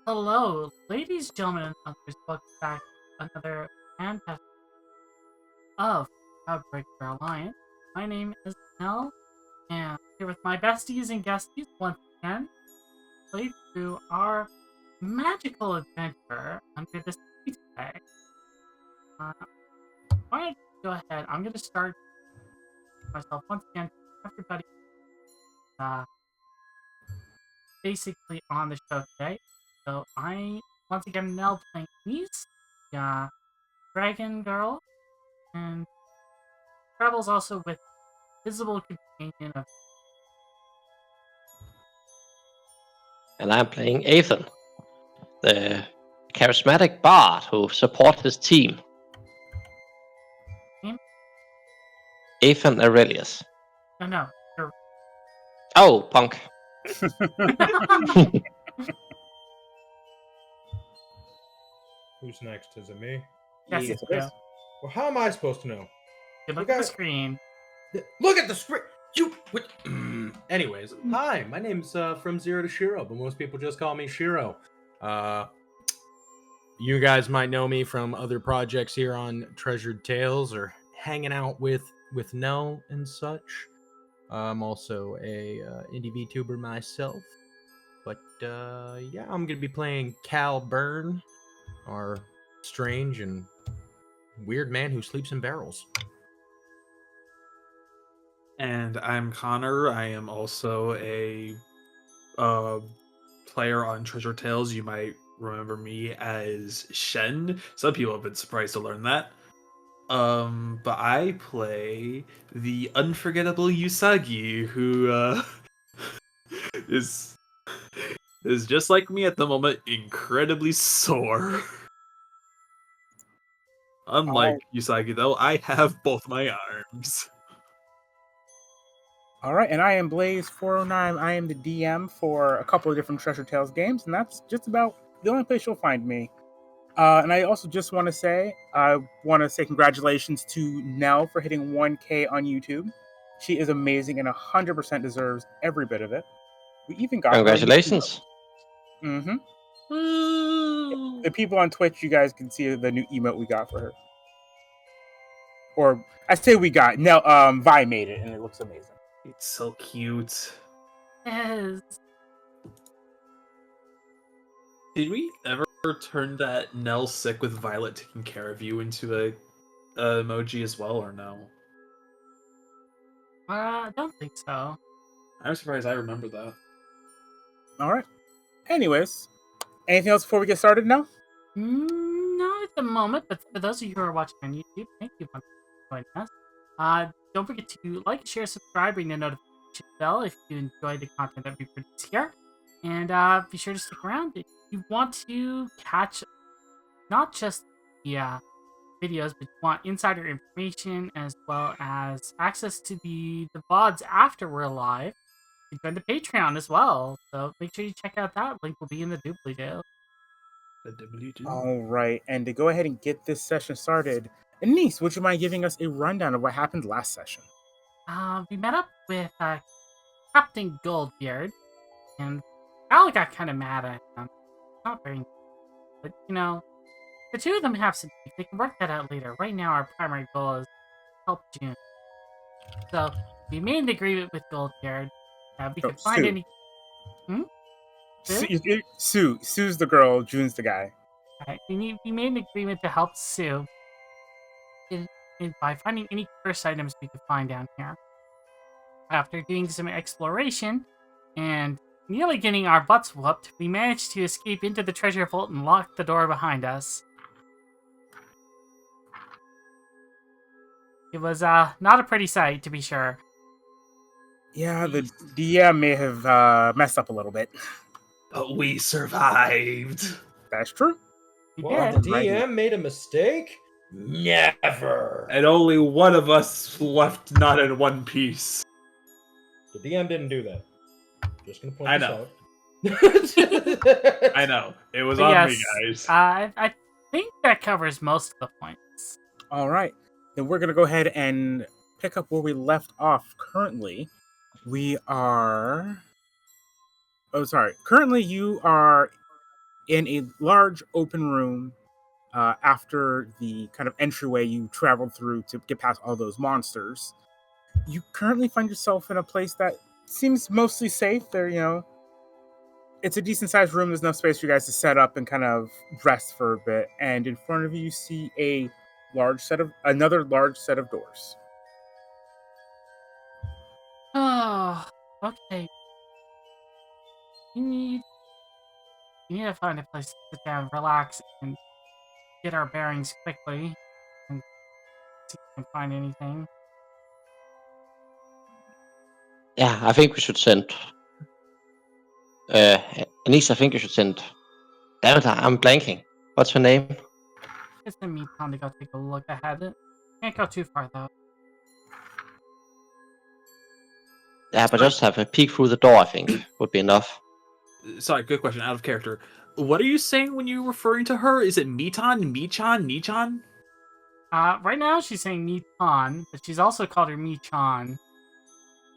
Hello, ladies, gentlemen, and others. Welcome back to another fantastic of CloudBreaker Alliance. My name is Mel, and I'm here with my besties and guesties once again. Play through our magical adventure under the sea today. Why don't you go ahead? I'm going to start myself once again. Everybody, basically on the show today. So once again, Mel playing Denise, Dragon Girl, and travels also with visible companion of. And I'm playing Ethan, the charismatic bard who supports his team. Name? Ethan Aurelius. No. Oh, punk. Who's next? Is it me? Yes, Yes, it's it you. is. Well, how am I supposed to know? Good look You at the guys- screen. Look at the screen. Anyways, hi. My name's From Zero to Shiro, but most people just call me Shiro. You guys might know me from other projects here on Treasured Tales or hanging out with Nell and such. I'm also a indie VTuber myself, but yeah, I'm gonna be playing Cal Byrne, our strange and weird man who sleeps in barrels. And I'm Connor. I am also a player on Treasure Tales. You might remember me as Shen. Some people have been surprised to learn that. But I play the unforgettable Usagi, who is just like me at the moment, incredibly sore. Unlike Usagi, though, I have both my arms. All right, and I am Blaze409. I am the DM for a couple of different Treasure Tales games, and that's just about the only place you'll find me. And I also just want to say, congratulations to Nell for hitting 1K on YouTube. She is amazing and 100% deserves every bit of it. We even got Congratulations. Mm-hmm. Woo! The people on Twitch, you guys can see the new emote we got for her. Or I say we got. Nell, Vi made it, and it looks amazing. It's so cute. Yes. Did we ever turn that Nell sick with Violet taking care of you into a emoji as well, or no? I don't think so. I'm surprised I remember that. All right. Anyways, anything else before we get started now? Not at the moment, but for those of you who are watching on YouTube, thank you for joining us. Don't forget to like, share, subscribe, ring the notification bell if you enjoy the content that we produce here. And be sure to stick around if you want to catch not just the videos, but you want insider information as well as access to the VODs after we're live. You can join the Patreon as well. So make sure you check out that. Link will be in the doobly-doo. All right, and to go ahead and get this session started, Anise, would you mind giving us a rundown of what happened last session? We met up with Captain Goldbeard, and Al got kind of mad at him. Not very, but the two of them have some beef. They can work that out later. Right now, our primary goal is help June. So we made an agreement with Goldbeard. We could find Sue. any. Sue's the girl, June's the guy. Alright, we made an agreement to help Sue by finding any cursed items we could find down here. After doing some exploration and nearly getting our butts whooped, we managed to escape into the treasure vault and lock the door behind us. It was not a pretty sight, to be sure. Yeah, the DM may have messed up a little bit. But we survived. That's true. We What? did. The DM made a mistake? Never. And only one of us left not in one piece. The DM didn't do that. Just gonna point I this know. out. I know. It was But on yes, me, guys. I think that covers most of the points. All right, then we're gonna go ahead and pick up where we left off. Currently, we are Oh, sorry. Currently, you are in a large open room. After the kind of entryway you traveled through to get past all those monsters, you currently find yourself in a place that seems mostly safe. It's a decent sized room. There's enough space for you guys to set up and kind of rest for a bit. And in front of you, you see another large set of doors. Oh, okay. We need, we need to find a place to sit down, relax, and get our bearings quickly, and see if we can find anything. Yeah, I think we should send. Anise, I think you should send. Damn it, I'm blanking. What's her name? It's gonna be time to go take a look ahead. Can't go too far though. Yeah, but just have a peek through the door, I think, would be enough. Sorry, good question. Out of character. What are you saying when you're referring to her? Is it Mitan, Michan, Nichan? Right now she's saying Mitan, but she's also called her Michan.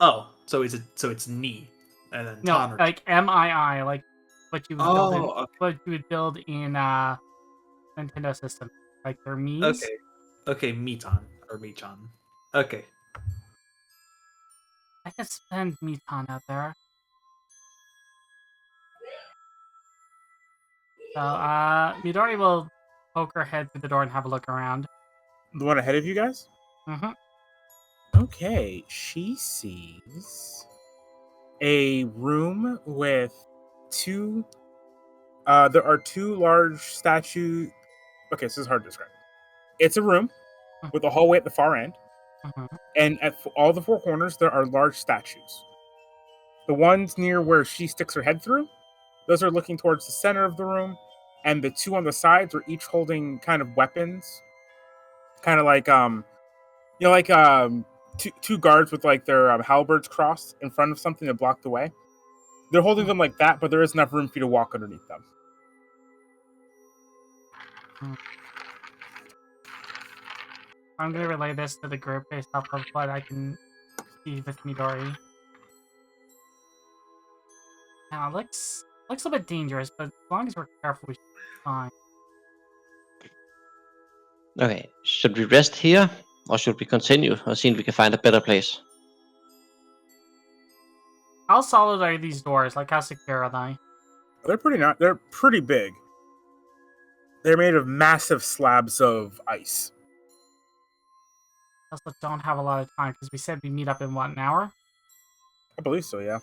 Oh, so it's Ni, and then No, Tan. like MII, like what you would build in, Okay. what you would build in Nintendo system, like their Mii's. Okay, Mitan or Michan. Okay. I can send Mitan out there. So, Midori will poke her head through the door and have a look around. The one ahead of you guys? Mm-hmm. Okay, she sees a room with two. There are two large statues. Okay, this is hard to describe. It's a room with a hallway at the far end, Mm-hmm. and at all the four corners there are large statues. The ones near where she sticks her head through, those are looking towards the center of the room, and the two on the sides are each holding kind of weapons, kind of like two guards with like their halberds crossed in front of something to block the way. They're holding them like that, but there is enough room for you to walk underneath them. I'm gonna relay this to the group based off of what I can see with Midori. Now, it looks a bit dangerous, but as long as we're careful, we should be fine. Okay, should we rest here, or should we continue, or see if we can find a better place? How solid are these doors? Like, how secure are they? They're pretty big. They're made of massive slabs of ice. I also don't have a lot of time because we said we meet up in what, an hour? I believe so, yeah.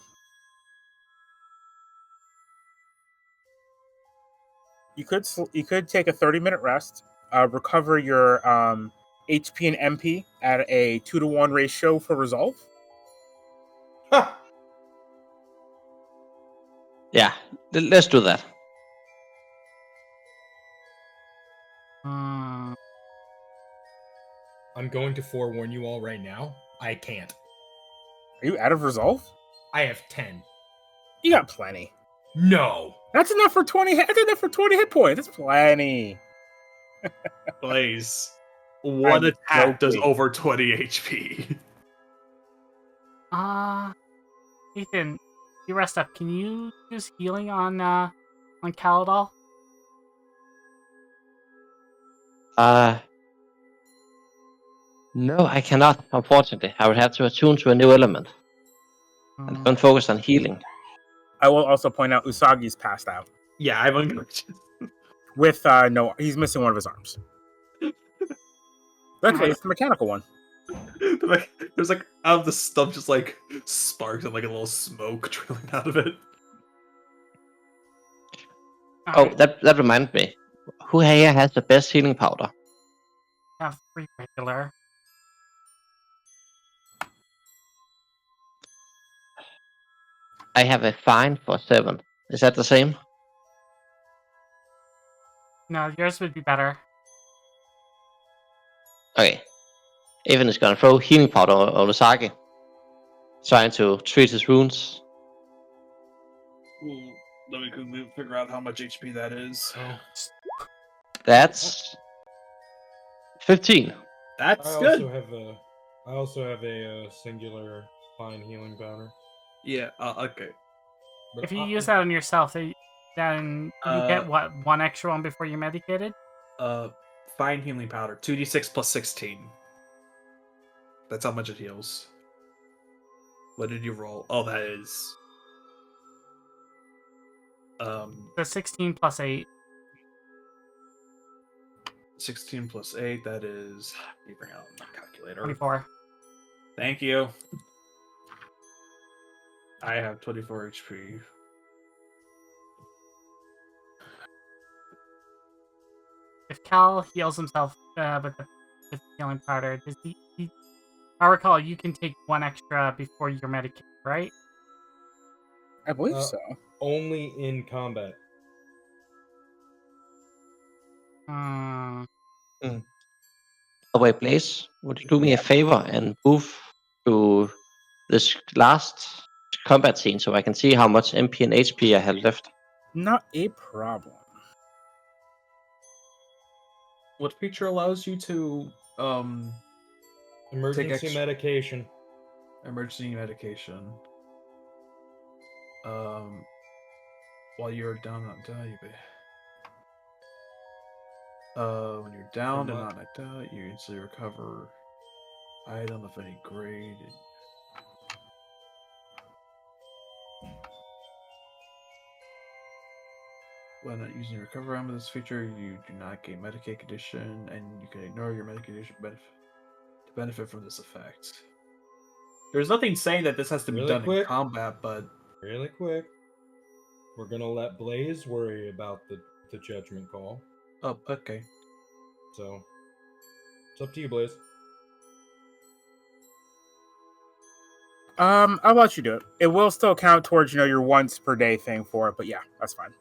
You could take a 30-minute rest, recover your HP and MP at a 2-to-1 ratio for resolve. Yeah, let's do that. Hmm. I'm going to forewarn you all right now. I can't. Are you out of resolve? I have 10. You got plenty. No. That's enough for 20. That's enough for 20 hit points. That's plenty. Blaze. One I'm attack does joking. over 20 HP. Ethan, you rest up. Can you use healing on Caladol? No, I cannot, unfortunately. I would have to attune to a new element. And don't focus on healing. I will also point out Usagi's passed out. Yeah, I'm unconscious. With no, he's missing one of his arms. Luckily, it's the mechanical one. There's like out of the stump just like sparks and like a little smoke trailing out of it. Oh, that reminds me. Who here has the best healing powder? I have 3 regular. I have a fine for 7. Is that the same? No, yours would be better. Okay. Evan is gonna throw healing powder on Usagi, trying to treat his wounds. Let me quickly figure out how much HP that is. That's 15. That's I good. also have a singular fine healing powder. Yeah. Okay. But If you use that on yourself, then you get what, 1 extra one before you're medicated? Fine healing powder, 2d6 plus 16. That's how much it heals. What did you roll? Oh, that is The 16 plus 8. 16 plus 8. That is. Let me bring out my calculator. 24. Thank you. I have 24 HP. If Cal heals himself with the healing powder, does he, I recall you can take 1 extra before you're medicated, right? I believe Uh, so. Only in combat. Hmm. Oh, wait, Blaze, would you do me a favor and move to this last combat scene so I can see how much MP and HP I have left? Not a problem. What feature allows you to Emergency extra- medication. emergency medication? While you're down, not die, when you're down and not knocked out, you instantly recover item of any grade. When not using your recover item with this feature, you do not gain Medicaid condition, and you can ignore your medication benefit to benefit from this effect. There's nothing saying that this has to be Really done quick? in combat, but Really quick. We're gonna let Blaze worry about the judgment call. oh, okay. So it's up to you, Blaze. I'll let you do it. It will still count towards, your once per day thing for it, but yeah, that's fine.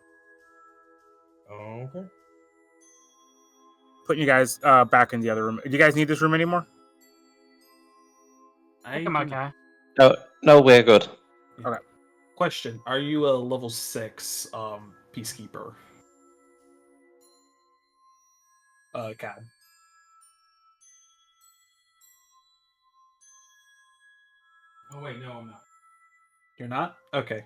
Okay. Putting you guys back in the other room. Do you guys need this room anymore? I think I'm okay. No, we're good. Question: are you a level 6 peacekeeper? Cad. Oh wait, no, I'm not. You're not? Okay.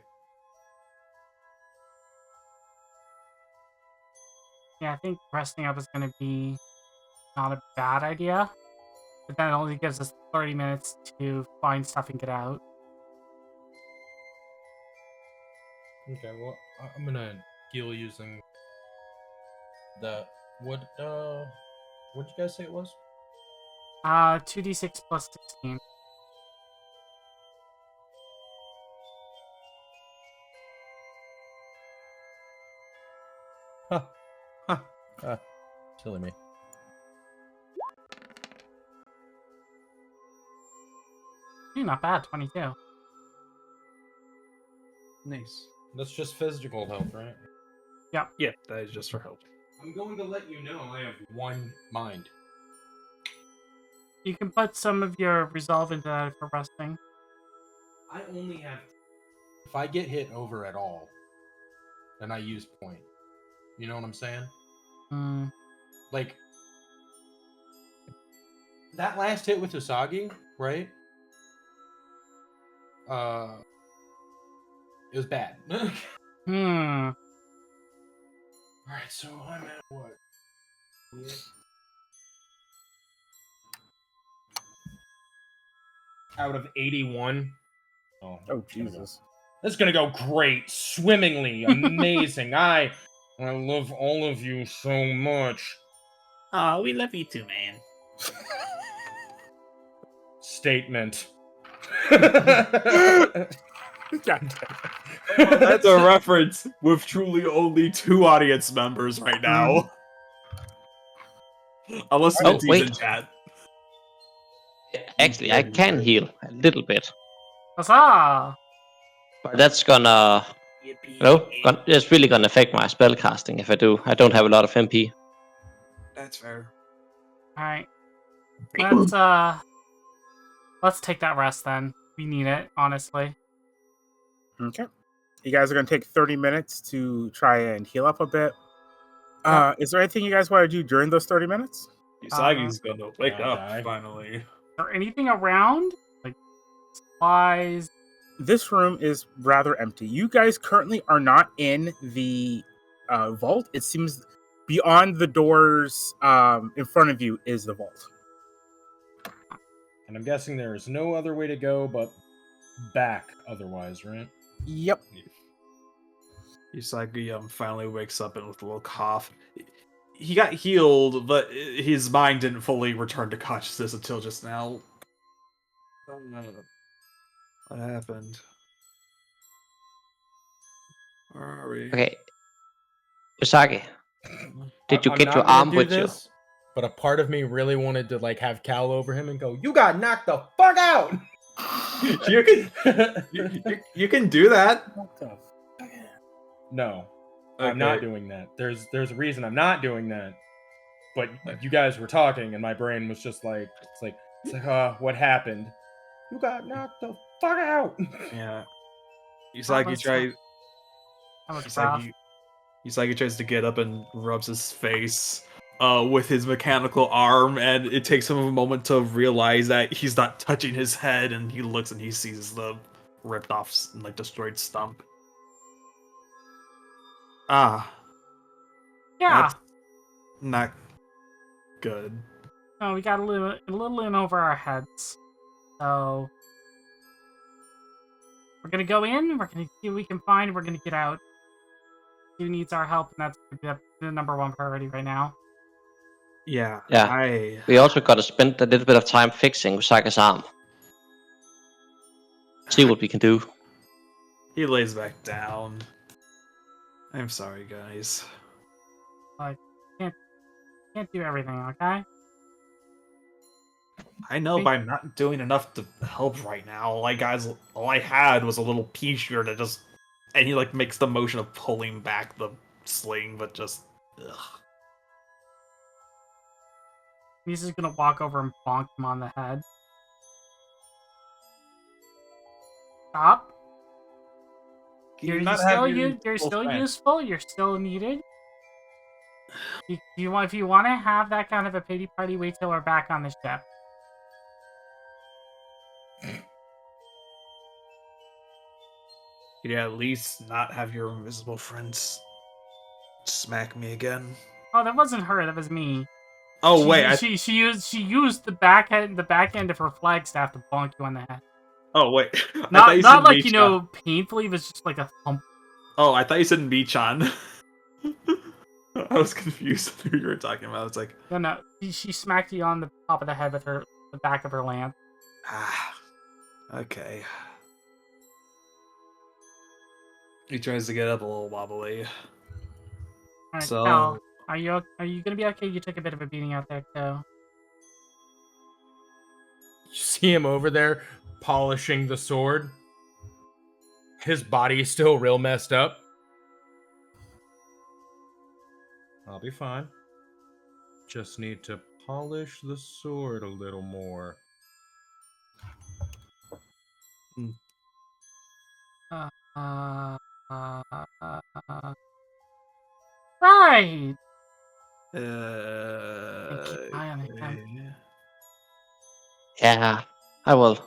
Yeah, I think resting up is going to be not a bad idea. But then it only gives us 30 minutes to find stuff and get out. Okay, well, I'm gonna heal using the what'd you guys say it was? 2d6 plus 16. Silly me. Not bad, 22. Nice. That's just physical health, right? Yeah, that is just for help. I'm going to let you know I have 1 mind. You can put some of your resolve into that for resting. I only have. If I get hit over at all, then I use point. You know what I'm saying? Hmm. Like that last hit with Usagi, right? It was bad. Hmm. All right, so I'm at what? Out of 81. Oh, it's gonna go- Jesus. This is gonna go great, swimmingly, amazing. I love all of you so much. Oh, we love you too, man. Statement. God damn. That's a reference with truly only 2 audience members right now. Unless Oh, Minty's wait. in chat. Actually, I can heal a little bit, Huzzah! but that's gonna, it's really gonna affect my spell casting if I do. I don't have a lot of MP. That's fair. Alright. Let's take that rest then. We need it, honestly. Okay. You guys are going to take 30 minutes to try and heal up a bit. Is there anything you guys want to do during those 30 minutes? Usagi's gonna wake Can I up die? finally. Is there anything around? Like supplies? this room is rather empty. You guys currently are not in the vault. It seems beyond the doors in front of you is the vault. And I'm guessing there is no other way to go but back otherwise, right? Yep. Usagi finally wakes up and with a little cough. He got healed, but his mind didn't fully return to consciousness until just now. What happened? Where are we? Okay. Usagi, did you I'm get not your gonna arm do with this, but a part of me really wanted to like have Cal over him and go, "You got knocked the fuck out." You can you can do that. What the fuck? No, I'm not doing that. There's a reason I'm not doing that. But you guys were talking, and my brain was just like, what happened? You got knocked the fuck out. Yeah. That was rough. Usagi tries to get up and rubs his face with his mechanical arm, and it takes him a moment to realize that he's not touching his head, and he looks and he sees the ripped off, like destroyed stump. Ah, Yeah. that's not good. No, we got a little in over our heads. So we're gonna go in. We're gonna see what we can find. We're gonna get out. Who needs our help? And that's the number one priority right now. Yeah. Yeah. We also got to spend a little bit of time fixing Usagi's arm. See what we can do. He lays back down. I'm sorry, guys. Can't do everything, okay? I know, but I'm not doing enough to help right now. Like, guys, all I had was a little pea-shooter that just... And he, like, makes the motion of pulling back the sling, but just... Ugh. He's just gonna walk over and bonk him on the head. Stop. You're still useful. You're still needed. If you want to have that kind of a pity party, wait till we're back on the ship. Could you at least not have your invisible friends smack me again? Oh, that wasn't her. That was me. Oh wait, she used the back end of her flagstaff to bonk you on the head. Oh wait, not like painfully. It was just like a thump. Oh, I thought you said Michan. I was confused who you were talking about. It's like no. She smacked you on the top of the head with the back of her lance. Ah, okay. He tries to get up a little wobbly. Alright, So, Cal, are you gonna be okay? You took a bit of a beating out there, too. You see him over there polishing the sword. His body is still real messed up. I'll be fine. Just need to polish the sword a little more. Right. keep eye on him. Yeah, I will.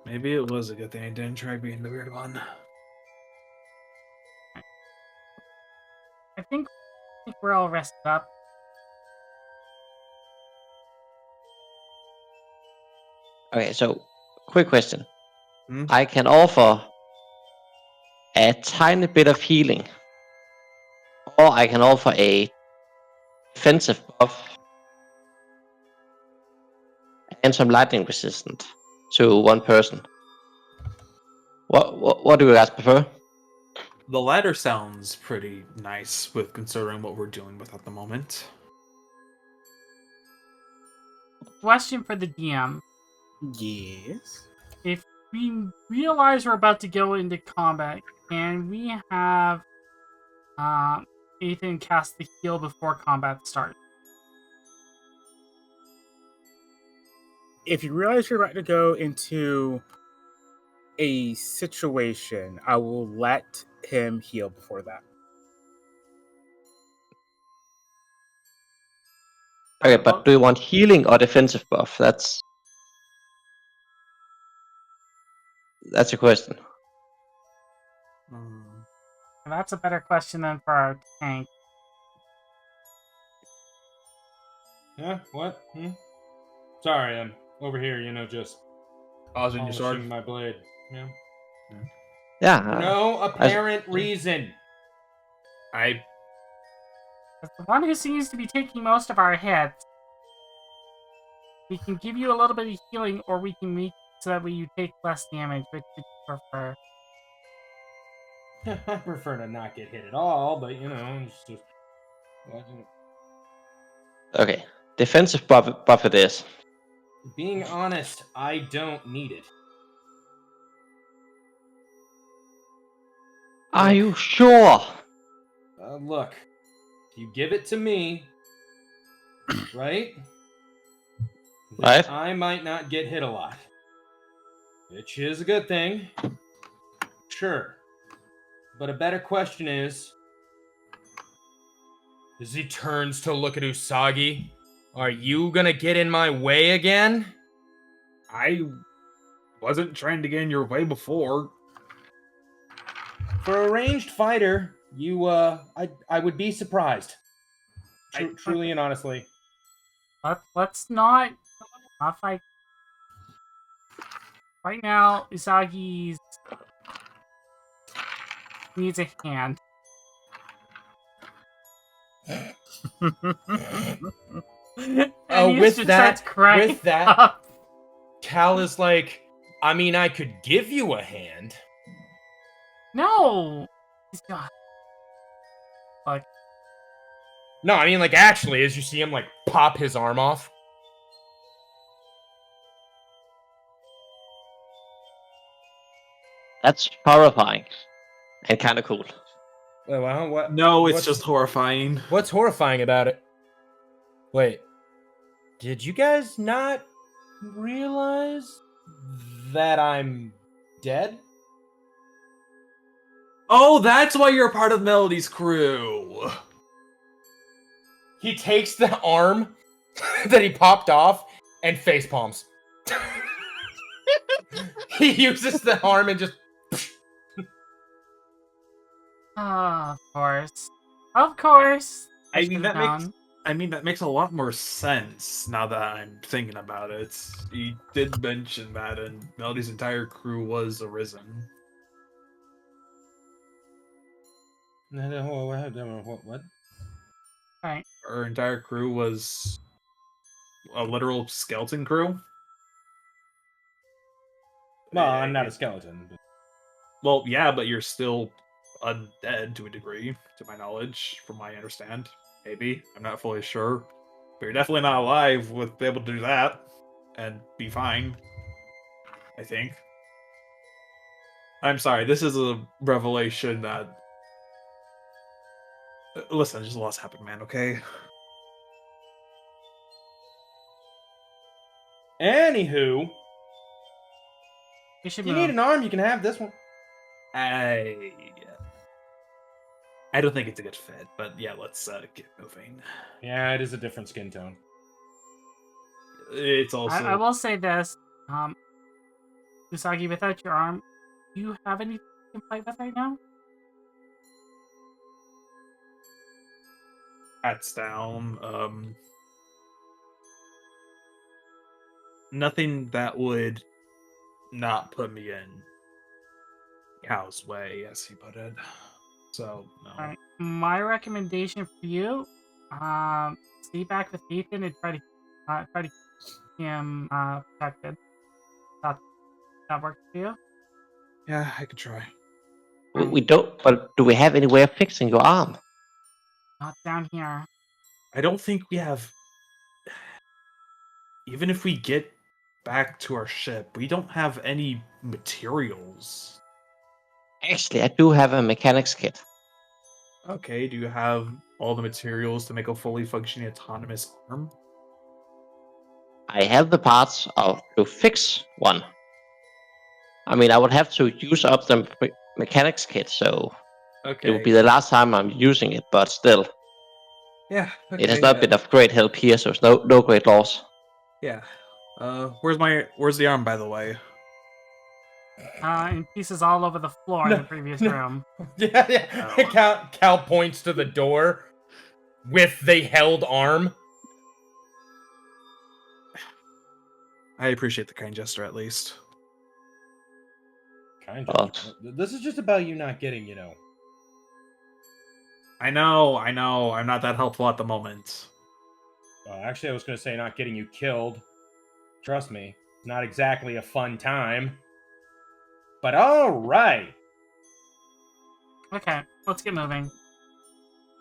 Maybe it was a good thing I didn't try being the weird one. I think we're all rested up. Okay, so quick question. Hmm? I can offer a tiny bit of healing, or I can offer a defensive buff and some lightning resistant to one person. What do you guys prefer? The latter sounds pretty nice with considering what we're dealing with at the moment. Question for the DM. Yes. If we realize we're about to go into combat, can we have Ethan cast the heal before combat starts? If you realize you're about to go into a situation, I will let him heal before that. Okay, but do you want healing or defensive buff? That's That's a question. Hmm. That's a better question than for our tank. Yeah, what? Sorry, I'm over here, just Polishing your sword. polishing my blade. Yeah. Yeah. For no apparent reason. I As the one who seems to be taking most of our hits, we can give you a little bit of healing, or we can make so that way you take less damage, which would you prefer? I prefer to not get hit at all, but it's just. Okay. Defensive buff it is. Being honest, I don't need it. Are you sure? Look, you give it to me, right? Then Right. I might not get hit a lot, which is a good thing. Sure. But a better question is, as he turns to look at Usagi, are you gonna get in my way again? I wasn't trying to get in your way before. For a ranged fighter, I would be surprised. Truly and honestly. Let's not fight. Right now, Usagi's needs a hand. And with just that, starts cracking up. Cal is like, I mean, I could give you a hand. No, he's got. Like, No, I mean, like, actually, as you see him, like, pop his arm off. That's horrifying. And kind of cool. Wait, what? No, it's just horrifying. What's horrifying about it? Wait, did you guys not realize that I'm dead? Oh, that's why you're part of Melody's crew. He takes the arm that he popped off and face palms. He uses the arm and just. of course. Of course. I mean, that makes a lot more sense now that I'm thinking about it. He did mention that, and Melody's entire crew was arisen. What? Right. Her entire crew was a literal skeleton crew. Well, I'm not a skeleton. But... Well, yeah, but you're still undead to a degree, to my knowledge, from what I understand. Maybe. I'm not fully sure. But you're definitely not alive with be able to do that and be fine. I think. I'm sorry, this is a revelation that... Listen, just a lot's happened, man, okay? Anywho, You should if you move. need an arm, you can have this one. I don't think it's a good fit, but yeah, let's get moving. Yeah, it is a different skin tone. It's also... I will say this. Usagi, without your arm, do you have anything you can fight with right now? Hats down. Nothing that would not put me in Cal's way, as he put it. So, no. Alright. My recommendation for you, stay back with Ethan and try to keep him protected. That works for you? Yeah, I could try. We don't. But do we have any way of fixing your arm? Not down here. I don't think we have... Even if we get back to our ship, we don't have any materials. Actually, I do have a mechanics kit. Okay, do you have all the materials to make a fully functioning autonomous arm? I have the parts to fix one. I mean, I would have to use up the mechanics kit, so Okay. it would be the last time I'm using it. But still, Yeah. Okay, it has not been of great help here, so it's no great loss. Yeah. Where's the arm, by the way? and pieces all over the floor in the previous room. Yeah. Oh. Cal points to the door with the held arm. I appreciate the kind gesture at least. Kind Oh. of. This is just about you not getting, I know. I'm not that helpful at the moment. Actually, I was going to say not getting you killed. Trust me, it's not exactly a fun time. But all right. Okay, let's get moving.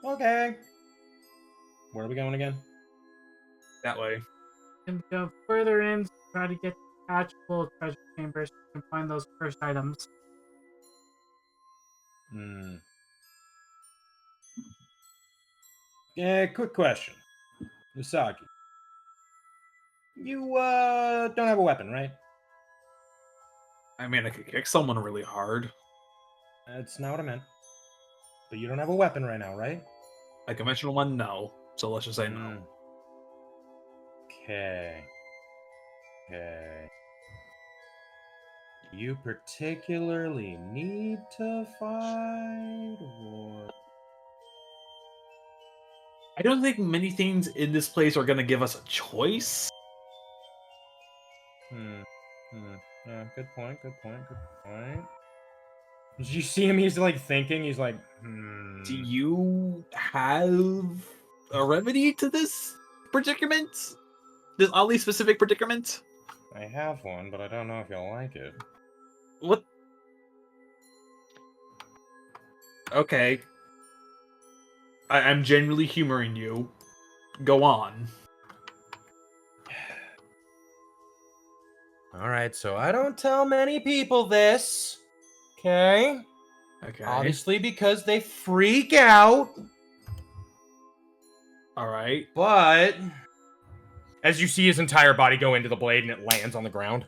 Okay. Where are we going again? That way. And go further in to try to get to actual treasure chambers and find those first items. Yeah, quick question. Usagi. You, don't have a weapon, right? I mean, I could kick someone really hard. That's not what I meant. But you don't have a weapon right now, right? A conventional one, no. So let's just say no. Okay. Okay. Do you particularly need to fight, or... I don't think many things in this place are going to give us a choice. Yeah, good point. Did you see him? He's like thinking. He's like, Do you have a remedy to this predicament? This oddly specific predicament? I have one, but I don't know if you'll like it. What? Okay. I'm genuinely humoring you. Go on. All right, so I don't tell many people this. Okay? Okay. Obviously, because they freak out. All right. But as you see his entire body go into the blade and it lands on the ground.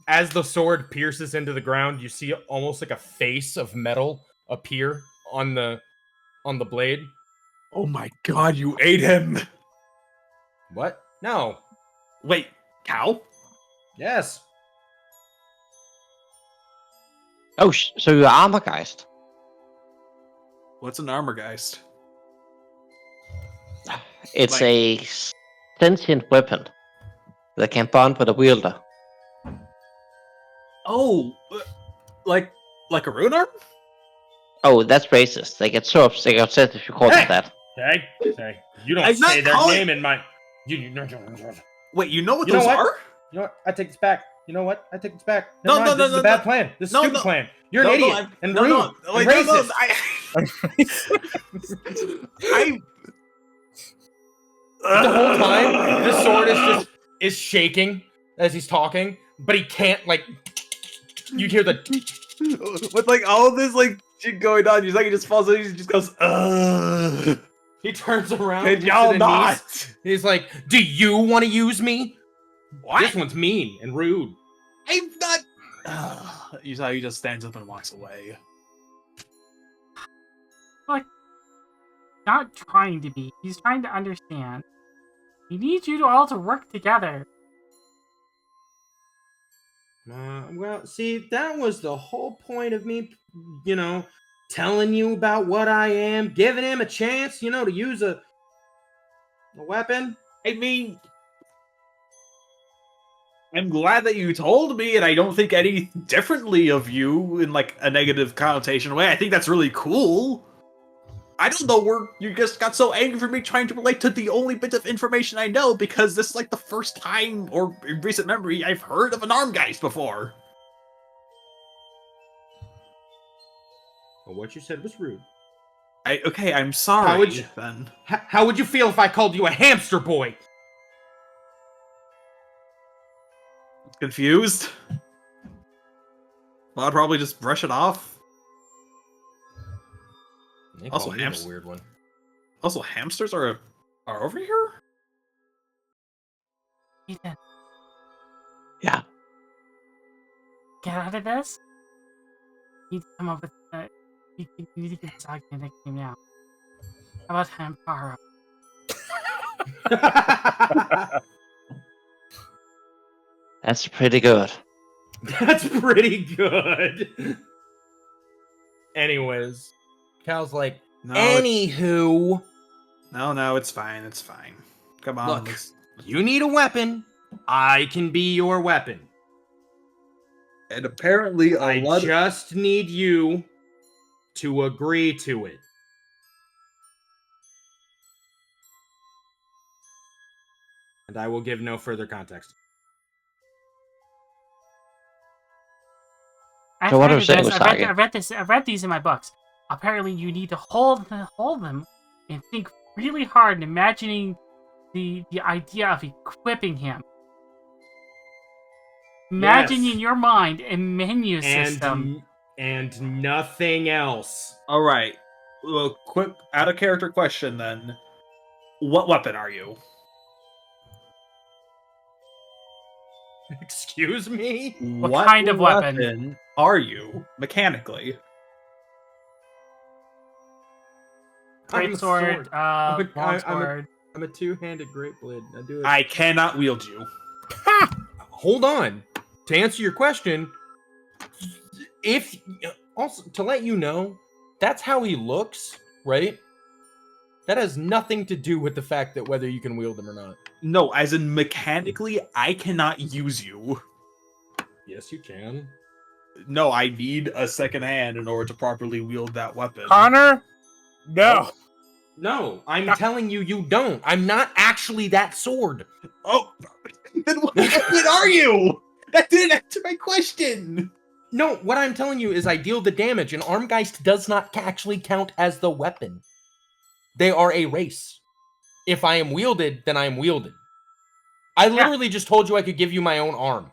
As the sword pierces into the ground, you see almost like a face of metal appear on the blade. Oh my god, you ate him! What? No. Wait, cow? Yes. Oh, so you're Armorgeist. What's an armorgeist? It's Like- a sentient weapon that can bond with a wielder. Oh, like a rune arm? Oh, that's racist. They get so upset if you call them that. Okay. You don't I'm not say their calling- name in my... Wait, you know what You know those what? are? You know what? I take this back. You know what? I take this back. No, Never mind. no, This is no, a bad no. plan. This is No, a stupid no. plan. You're an idiot and rude and racist. The whole time, the sword is shaking as he's talking, but he can't, like... You hear the... with like all of this like shit going on, he just falls in, he just goes, ugh. He turns around. Can looks y'all at not? Anise. He's like, "Do you want to use me? What? This one's mean and rude." I'm not. You saw he just stands up and walks away. Not trying to be. He's trying to understand. He needs you all to work together. Well, see, that was the whole point of me, telling you about what I am, giving him a chance, to use a weapon. I mean, I'm glad that you told me, and I don't think any differently of you in like a negative connotation way. I think that's really cool. I don't know where you just got so angry for me trying to relate to the only bit of information I know, because this is like the first time, or in recent memory, I've heard of an Armgeist before. Well, what you said was rude. Okay, I'm sorry. How would you- then? How would you feel if I called you a hamster boy? Confused? Well, I'd probably just brush it off. Also, a weird one. Also, hamsters are over here? Ethan, Yeah. get out of this. You need to come up with you need to give Sagi a nickname now. How about Hamparo? That's pretty good. That's pretty good. Anyways, Cal's like, anywho, No, it's fine. It's fine. Come on. look, you need a weapon. I can be your weapon. And apparently, I just need you to agree to it. And I will give no further context. So what are you saying, I've read these in my books. Apparently, you need to hold them and think really hard, imagining the idea of equipping him. Imagine in your mind a menu system. And nothing else. All right. Well, quick out of character question then. What weapon are you? Excuse me? What kind of weapon are you mechanically? Great sword, long sword. I'm a two-handed great blade. I do it. I cannot wield you. Hold on. To answer your question, if also to let you know, that's how he looks, right? That has nothing to do with the fact that whether you can wield them or not. No, as in mechanically, I cannot use you. Yes, you can. No, I need a second hand in order to properly wield that weapon. Connor? No. No, I'm telling you, you don't. I'm not actually that sword. Oh, then what weapon are you? That didn't answer my question. No, what I'm telling you is I deal the damage, and Armgeist does not actually count as the weapon. They are a race. If I am wielded, then I am wielded. I literally just told you I could give you my own arm.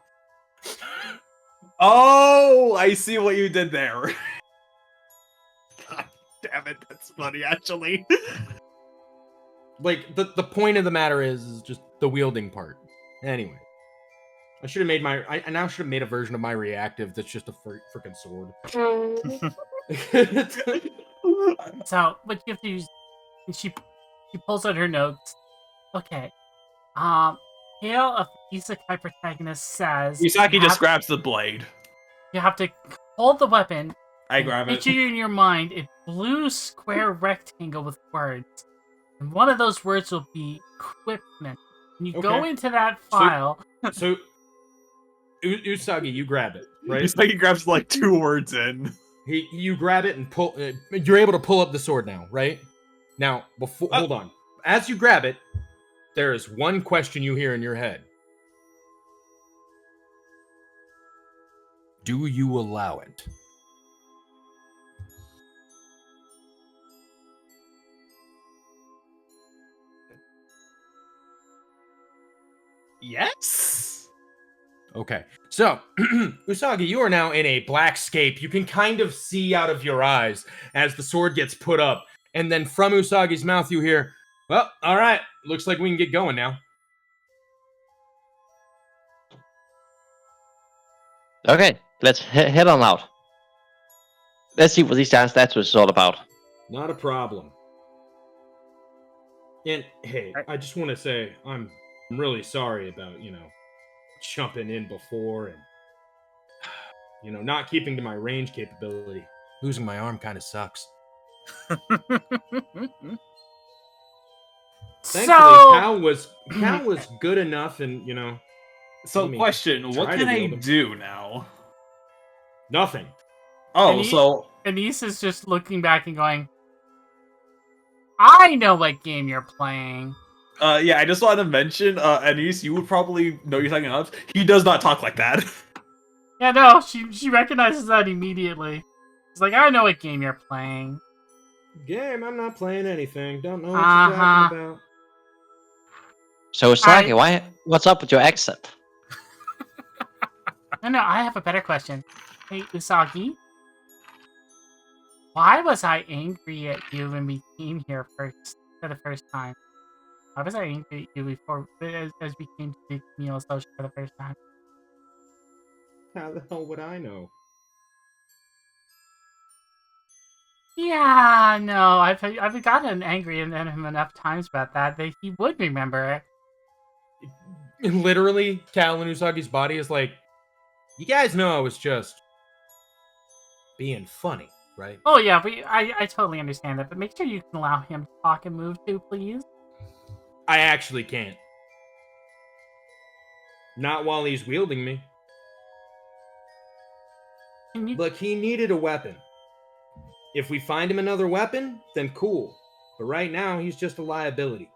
Oh, I see what you did there. God damn it, that's funny, actually. Like, the point of the matter is just the wielding part. Anyway. I should have made I now should have made a version of my reactive that's just a freaking sword. So, what you have to use... She pulls out her notes. Okay. Hail of the Isekai protagonist says... Yusaki just grabs the blade. You have to hold the weapon. I grab it. Picture in your mind a blue square rectangle with words. And one of those words will be equipment. And you go into that file... So Usagi, you grab it, right? Usagi grabs like 2 words in. You grab it and pull. You're able to pull up the sword now, right? Now, hold on. As you grab it, there is one question you hear in your head. Do you allow it? Yes. Okay, so Usagi, you are now in a black scape. You can kind of see out of your eyes as the sword gets put up, and then from Usagi's mouth you hear, "Well, all right, looks like we can get going now." Okay, let's head on out. Let's see what these giant statues is all about. Not a problem. And hey, I just want to say I'm really sorry about, jumping in before and, not keeping to my range capability. Losing my arm kind of sucks. Thankfully, Cal was good enough and, So, question, what can I do now? Nothing. Oh, so... Anise is just looking back and going, I know what game you're playing. Yeah, I just wanted to mention, Anise, you would probably know you're talking about. He does not talk like that. Yeah, no, she recognizes that immediately. It's like, I know what game you're playing. Game? I'm not playing anything. Don't know what you're talking about. So, Usagi, what's up with your accent? No, I have a better question. Hey, Usagi, why was I angry at you when we came here for the first time? Why was I angry at you before, as we came to the meal social for the first time? How the hell would I know? Yeah, no, I've gotten angry at him enough times about that he would remember it. And literally, Cal and Usagi's body is like, you guys know I was just being funny, right? Oh yeah, but I totally understand that. But make sure you can allow him to talk and move too, please. I actually can't. Not while he's wielding me. Can you? Look, he needed a weapon. If we find him another weapon, then cool. But right now, he's just a liability.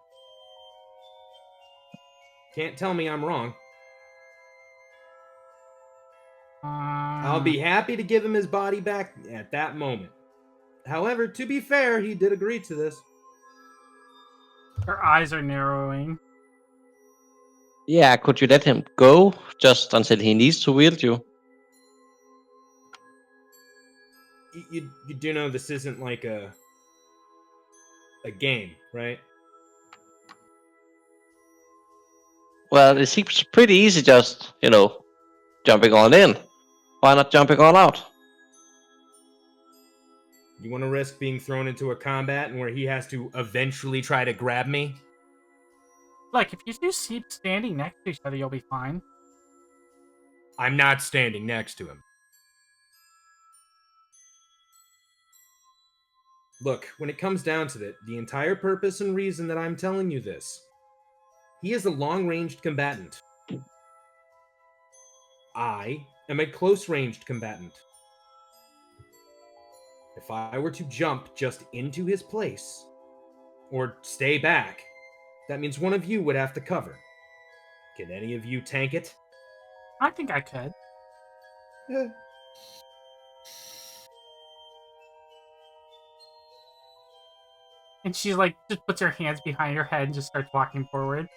Can't tell me I'm wrong. I'll be happy to give him his body back at that moment. However, to be fair, he did agree to this. Her eyes are narrowing. Yeah, could you let him go just until he needs to wield you? You do know this isn't like a game, right? Well, it seems pretty easy just, jumping on in. Why not jumping all out? You want to risk being thrown into a combat and where he has to eventually try to grab me? Look, if you two keep standing next to each other, you'll be fine. I'm not standing next to him. Look, when it comes down to it, the entire purpose and reason that I'm telling you this, he is a long-ranged combatant. I am a close-ranged combatant. If I were to jump just into his place, or stay back, that means one of you would have to cover. Can any of you tank it? I think I could. Yeah. And she like just puts her hands behind her head and just starts walking forward.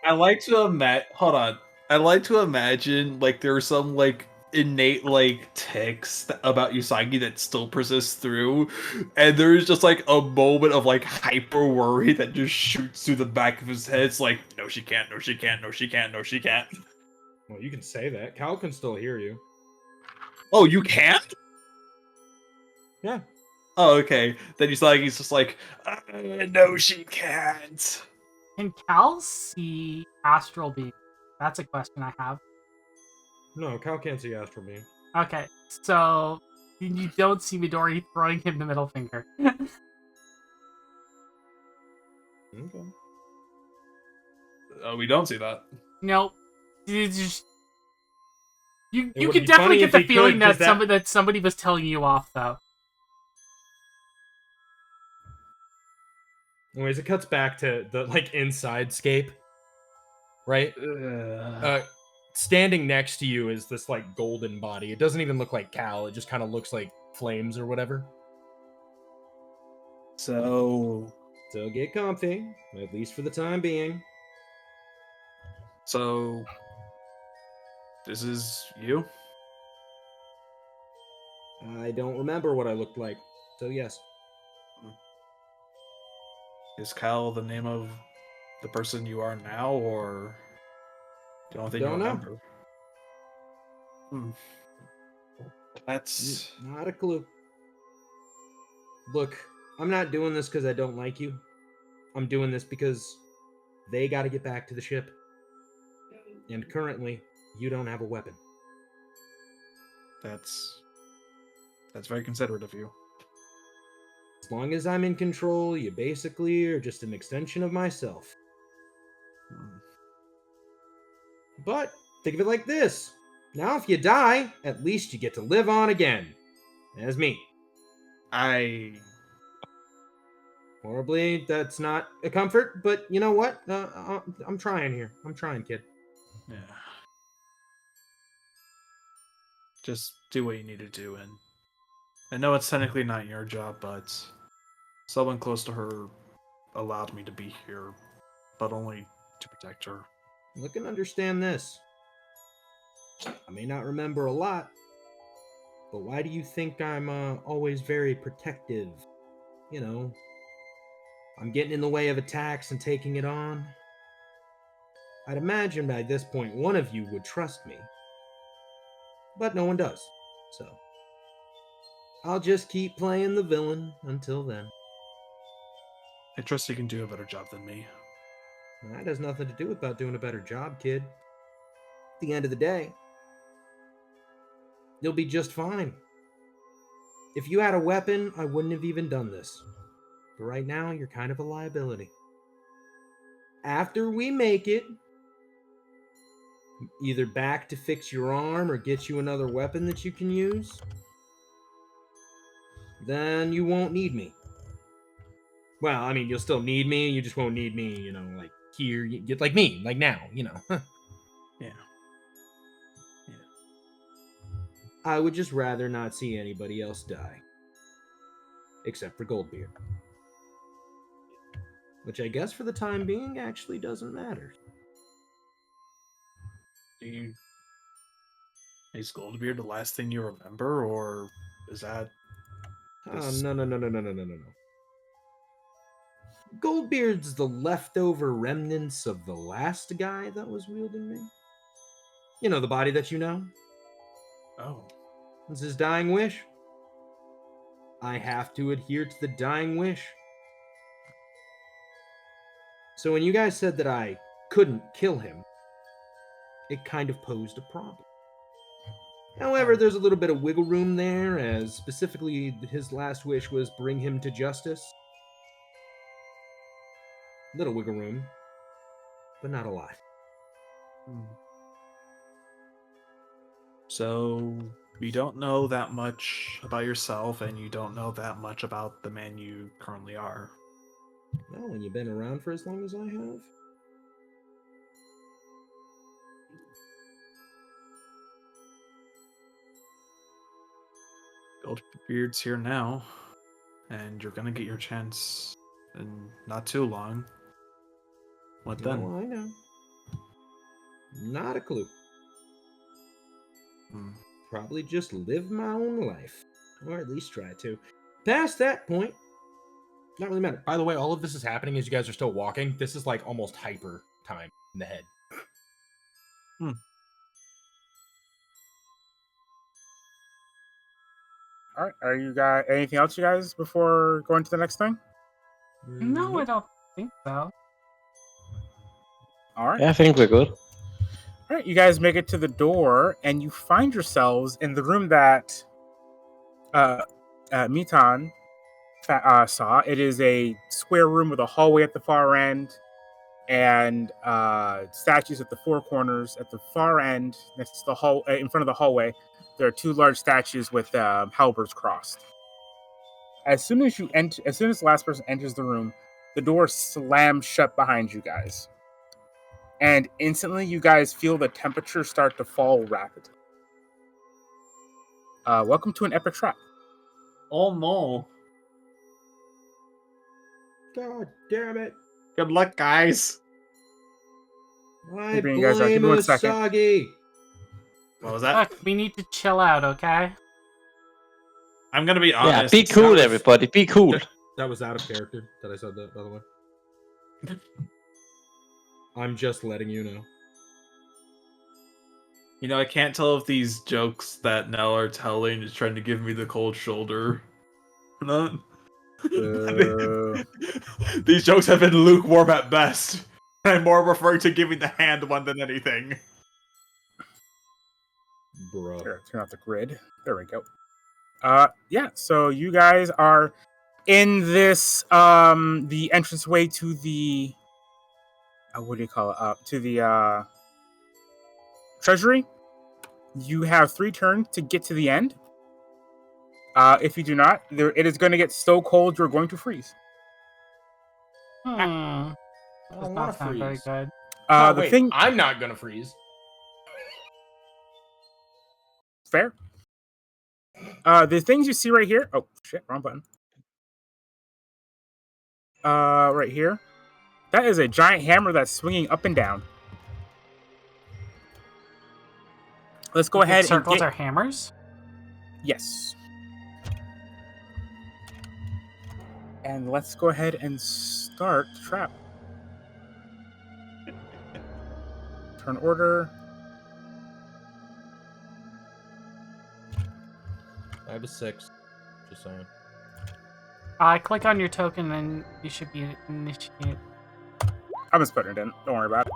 I like to imagine. Hold on. I like to imagine like there's some like innate like text about Usagi that still persists through, and there's just like a moment of like hyper worry that just shoots through the back of his head. It's like, no, she can't. No, she can't. No, she can't. No, she can't. Well, you can say that. Cal can still hear you. Oh, you can't? Yeah. Oh, okay. Then Usagi's just like, no, she can't. Can Cal see astral beam? That's a question I have. No, Cal can't see astral beam. Okay, so you don't see Midori throwing him the middle finger. Okay. We don't see that. Nope. You just- you It would could be definitely funny get if the he feeling could, 'cause that somebody was telling you off, though. Anyways, it cuts back to the like inside scape, right? Standing next to you is this like golden body. It doesn't even look like Cal. It just kind of looks like flames or whatever. So get comfy, at least for the time being. So, this is you? I don't remember what I looked like, so yes. Is Cal the name of the person you are now, or the only thing you Don't know. remember? That's Not a clue. Look, I'm not doing this because I don't like you. I'm doing this because they got to get back to the ship. And currently, you don't have a weapon. that's very considerate of you. As long as I'm in control, you basically are just an extension of myself. But think of it like this. Now if you die, at least you get to live on again. As me. Horribly, that's not a comfort, but you know what? I'm trying here. I'm trying, kid. Yeah. Just do what you need to do, and I know it's technically not your job, but someone close to her allowed me to be here, but only to protect her. Look and understand this. I may not remember a lot, but why do you think I'm always very protective? You know, I'm getting in the way of attacks and taking it on. I'd imagine by this point one of you would trust me. But no one does, so I'll just keep playing the villain until then. I trust you can do a better job than me. That has nothing to do with about doing a better job, kid. At the end of the day, you'll be just fine. If you had a weapon, I wouldn't have even done this. But right now, you're kind of a liability. After we make it, either back to fix your arm or get you another weapon that you can use, then you won't need me. Well, I mean, you'll still need me. You just won't need me, you know, like here, you get like me, like now, you know. Yeah. I would just rather not see anybody else die. Except for Goldbeard. Which I guess for the time being actually doesn't matter. Is Goldbeard the last thing you remember, or is that? Oh, no. Goldbeard's the leftover remnants of the last guy that was wielding me. You know, the body that you know? Oh. It's his dying wish. I have to adhere to the dying wish. So when you guys said that I couldn't kill him, it kind of posed a problem. However, there's a little bit of wiggle room there, as specifically his last wish was bring him to justice. Little wiggle room, but not a lot. So you don't know that much about yourself, and you don't know that much about the man you currently are. Well, when you've been around for as long as I have. Goldbeard's here now, and you're gonna get your chance in not too long. What then? Oh, I know. Not a clue. Probably just live my own life. Or at least try to. Past that point, not really matter. By the way, all of this is happening as you guys are still walking. This is like almost hyper time in the head. All right. Are you guys anything else, you guys, before going to the next thing? No, I don't think so. All right. Yeah, I think we're good. All right. You guys make it to the door, and you find yourselves in the room that Mitan saw. It is a square room with a hallway at the far end, and statues at the four corners. At the far end, next to the hall, in front of the hallway, there are two large statues with halberds crossed. As soon as the last person enters the room, the door slams shut behind you guys, and instantly you guys feel the temperature start to fall rapidly. Welcome to an epic trap. Oh no! God damn it. Good luck, guys. I bring you guys out. Give blame me 1 second. Usagi. What was that? Look, we need to chill out, okay? I'm gonna be Yeah, honest. be cool, that was- everybody. Be cool. That was out of character that I said that, by the way. I'm just letting you know. You know, I can't tell if these jokes that Nell are telling is trying to give me the cold shoulder or not. These jokes have been lukewarm at best. I'm more referring to giving the hand one than anything. Bruh. Here, turn off the grid. There we go. Yeah, so you guys are in this the entranceway to the what do you call it? To the treasury. You have 3 turns to get to the end. If you do not, it is going to get so cold you're going to freeze. That I does don't not want to sound very freeze. good. Oh, The wait, thing I'm not gonna freeze. fair. The things you see right here. Oh shit, wrong button. Right here. That is a giant hammer that's swinging up and down. Let's go ahead and Circles get... are hammers? Yes. And let's go ahead and start the trap. Turn order. I have a 6. Just saying. Click on your token and you should be initiated. I'm just putting it in. Don't worry about it.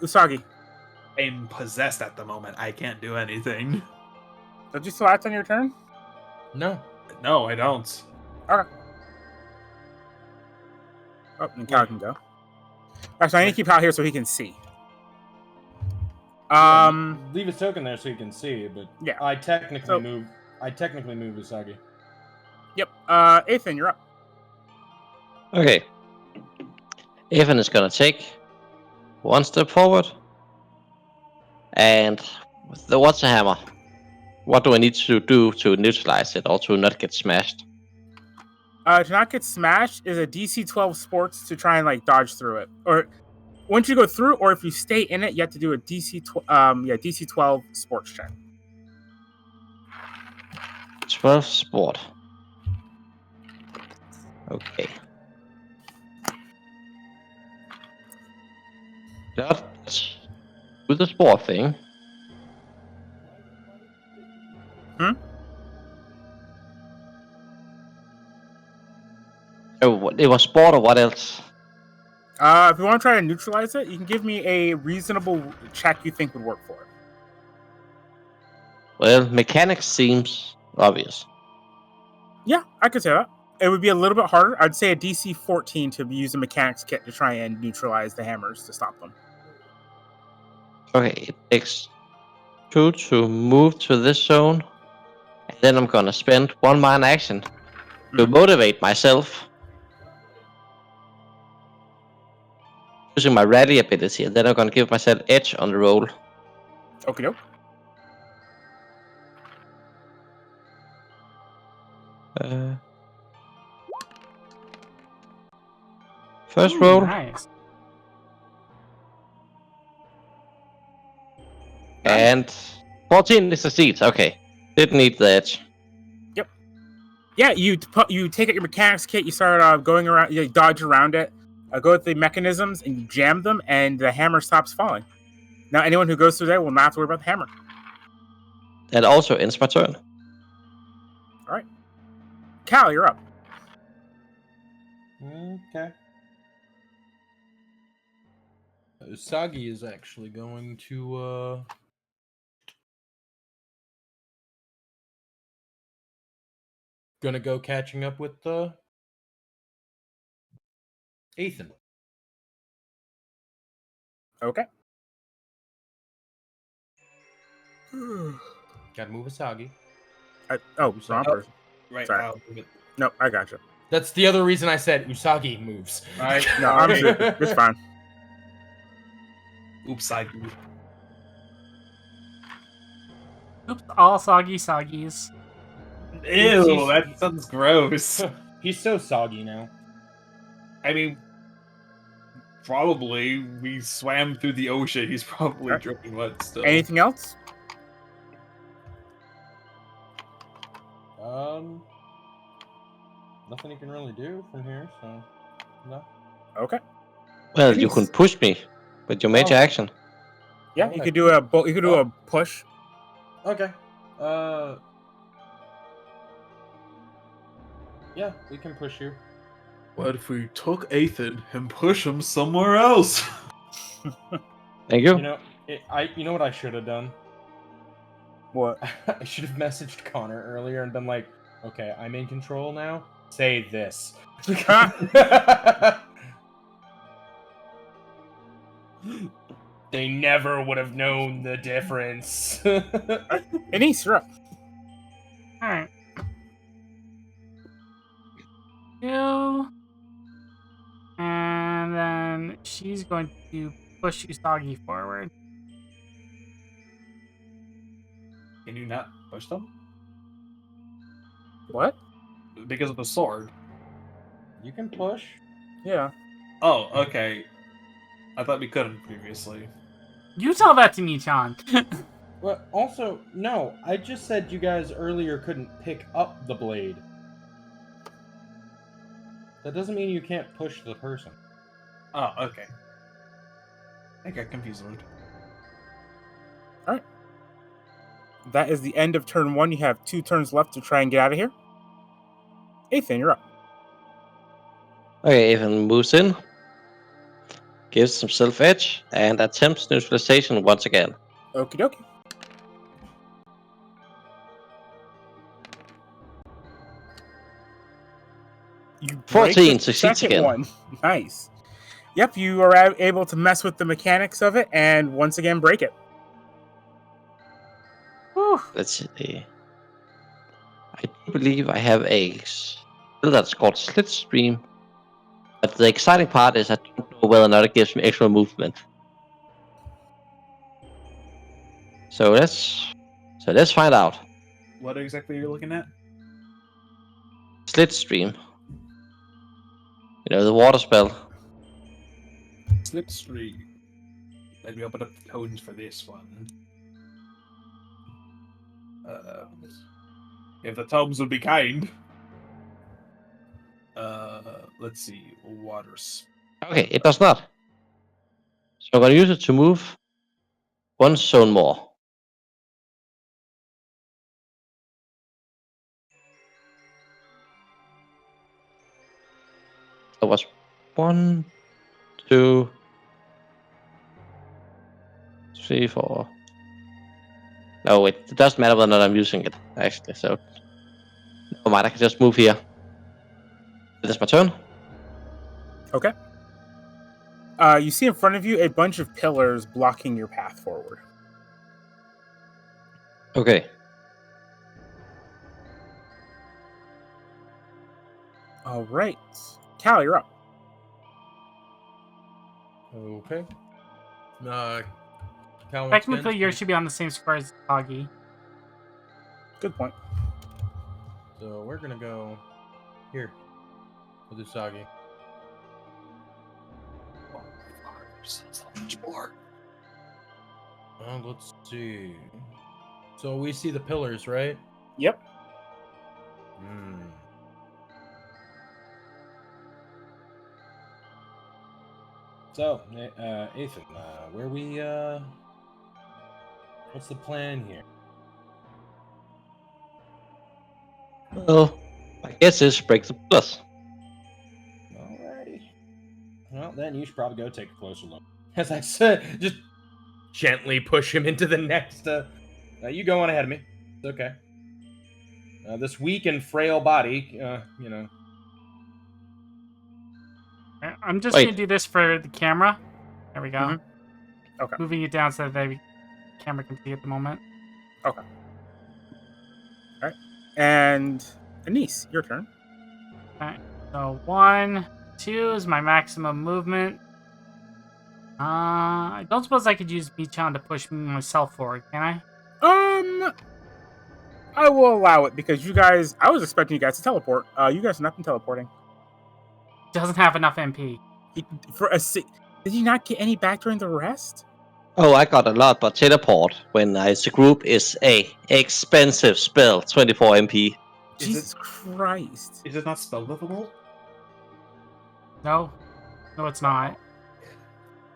Usagi, I'm possessed at the moment. I can't do anything. did you still act on your turn? No. No, I don't. Okay. Oh, and Cal can go. Actually, I need to keep Cal here so he can see. Leave his token there so you can see, but Yeah. I technically So- move. I technically move Usagi. Yep. Ethan, you're up. Okay. Evan is gonna take one step forward. And with the what's a hammer? What do I need to do to neutralize it or to not get smashed? To not get smashed is a DC 12 sports to try and like dodge through it, or once you go through, or if you stay in it, you have to do a DC 12 sports check. 12 sport. Okay. Let's do the sport thing. Oh, it was sport or what else? If you want to try to neutralize it, you can give me a reasonable check you think would work for it. Well, mechanics seems obvious. Yeah, I could say that. It would be a little bit harder. I'd say a DC 14 to use a mechanics kit to try and neutralize the hammers to stop them. Okay, it takes 2 to move to this zone. And then I'm gonna spend 1 mana action to motivate myself. Using my rally ability, and then I'm gonna give myself edge on the roll. Okay, doke. First Ooh, roll, Nice. and 14 is succeeds. Okay, didn't need the edge. Yeah, you take out your mechanics kit, you start going around, you dodge around it, go with the mechanisms, and you jam them, and the hammer stops falling. Now, anyone who goes through there will not have to worry about the hammer. That also ends my turn. All right, Cal, you're up. Okay. Usagi is actually going to gonna go catching up with Ethan. Okay. Gotta move Usagi. Wrong person. Right. Sorry. I'll move it. No, I got you. That's the other reason I said Usagi moves. Right. No, I'm good. It's fine. Oops, I. Oops, all soggy soggies. Ew, that sounds gross. He's so soggy now. I mean, probably we swam through the ocean. He's probably Alright. dripping wet still. Anything else? Nothing you can really do from here, so no. Okay. Well, It you is. can push me with your major Oh. action. Yeah, Oh, you I- could do a push. Okay. Yeah, we can push you. What if we took Ethan and push him somewhere else? Thank you. You know what I should have done? What? I should have messaged Connor earlier and been like, "Okay, I'm in control now. Say this." They never would have known the difference. Anise, you're up. Alright. Two. And then she's going to push Usagi forward. Can you not push them? What? Because of the sword. You can push. Yeah. Oh, okay. I thought we couldn't previously. You tell that to me, John. Well, also, no. I just said you guys earlier couldn't pick up the blade. That doesn't mean you can't push the person. Oh, okay. I got confused. That is the end of turn 1. You have 2 turns left to try and get out of here. Ethan, you're up. Okay, Ethan moves in, gives himself edge, and attempts neutralization once again. Okie dokie. You break 14 the succeeds second again. one. Nice. Yep, you are able to mess with the mechanics of it and once again break it. Whew. Let's see. I do believe I have a skill that's called Slipstream. But the exciting part is I don't know whether or not it gives me extra movement. So let's find out. What exactly are you looking at? Slipstream. You know, the water spell. Slipstream. Let me open up the codes for this one. If the Tomes would be kind. Let's see. Water. Okay, it does not. So I'm going to use it to move one zone more. That was 1, 2, 3, 4. No, it doesn't matter whether or not I'm using it, actually. So, never mind, I can just move here. That's my turn. Okay. You see in front of you a bunch of pillars blocking your path forward. Okay. All right. Cal, you're up. Okay. Cal once Technically, again, yours should be on the same square as Doggy. Good point. So we're gonna go here with Usagi. So much more. Let's see. So we see the pillars, right? Yep. So, Ethan, where we, what's the plan here? Well, I guess it's break the plus. Alrighty. Well, then you should probably go take a closer look. As I said, just gently push him into the next, you go on ahead of me. It's okay. This weak and frail body, you know. I'm just Wait. going to do this for the camera. There we go. Mhm. Okay. Moving it down so that the camera can see at the moment. Okay. All right. And Anise, your turn. Alright, so 1, 2 is my maximum movement. I don't suppose I could use Beachon to push myself forward, can I? I will allow it because you guys. I was expecting you guys to teleport. You guys have not been teleporting. Doesn't have enough MP. Did you not get any back during the rest? Oh, I got a lot, but teleport when the group is a expensive spell, 24 MP. Jesus Christ! Is it not spell livable? No, it's not.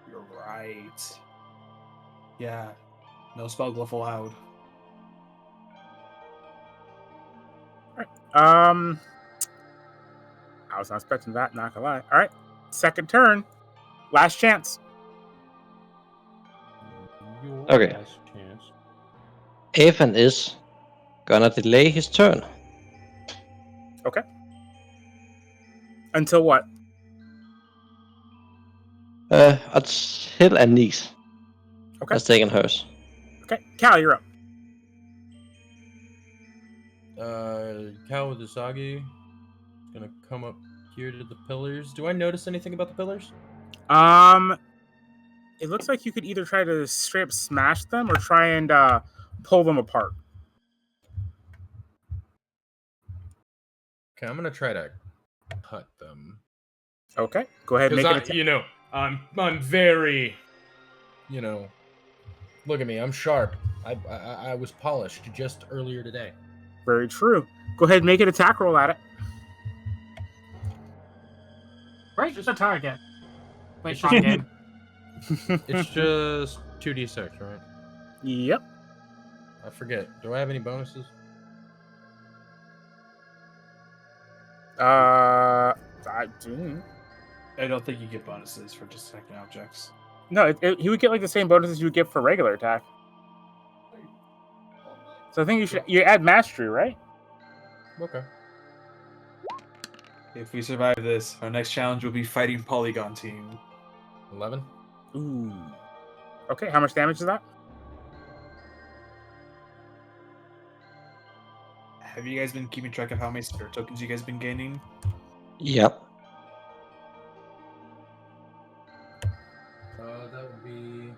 You're right. Yeah. No spell glyph allowed. I was not expecting that. Not gonna lie. All right, second turn, last chance. Your Okay. last chance. Evan is gonna delay his turn. Okay. Until what? Until Anise Okay. has taken hers. Okay, Cal, you're up. Cal with Usagi is gonna come up here to the pillars. Do I notice anything about the pillars? It looks like you could either try to straight up smash them or try and pull them apart. Okay, I'm gonna try to cut them. Okay, go ahead and make it. You know, I'm very, you know, look at me. I'm sharp. I was polished just earlier today. Very true. Go ahead and make an attack roll at it. Break the target. Wait, It's wrong game. It's just 2d6, right? Yep. I forget. Do I have any bonuses? I do. I don't think you get bonuses for detecting objects. No, he would get like the same bonuses you would get for regular attack. So I think you add mastery, right? Okay. If we survive this, our next challenge will be fighting Polygon Team. 11. Ooh. Okay, how much damage is that? Have you guys been keeping track of how many spirit tokens you guys been gaining? Yep. That would be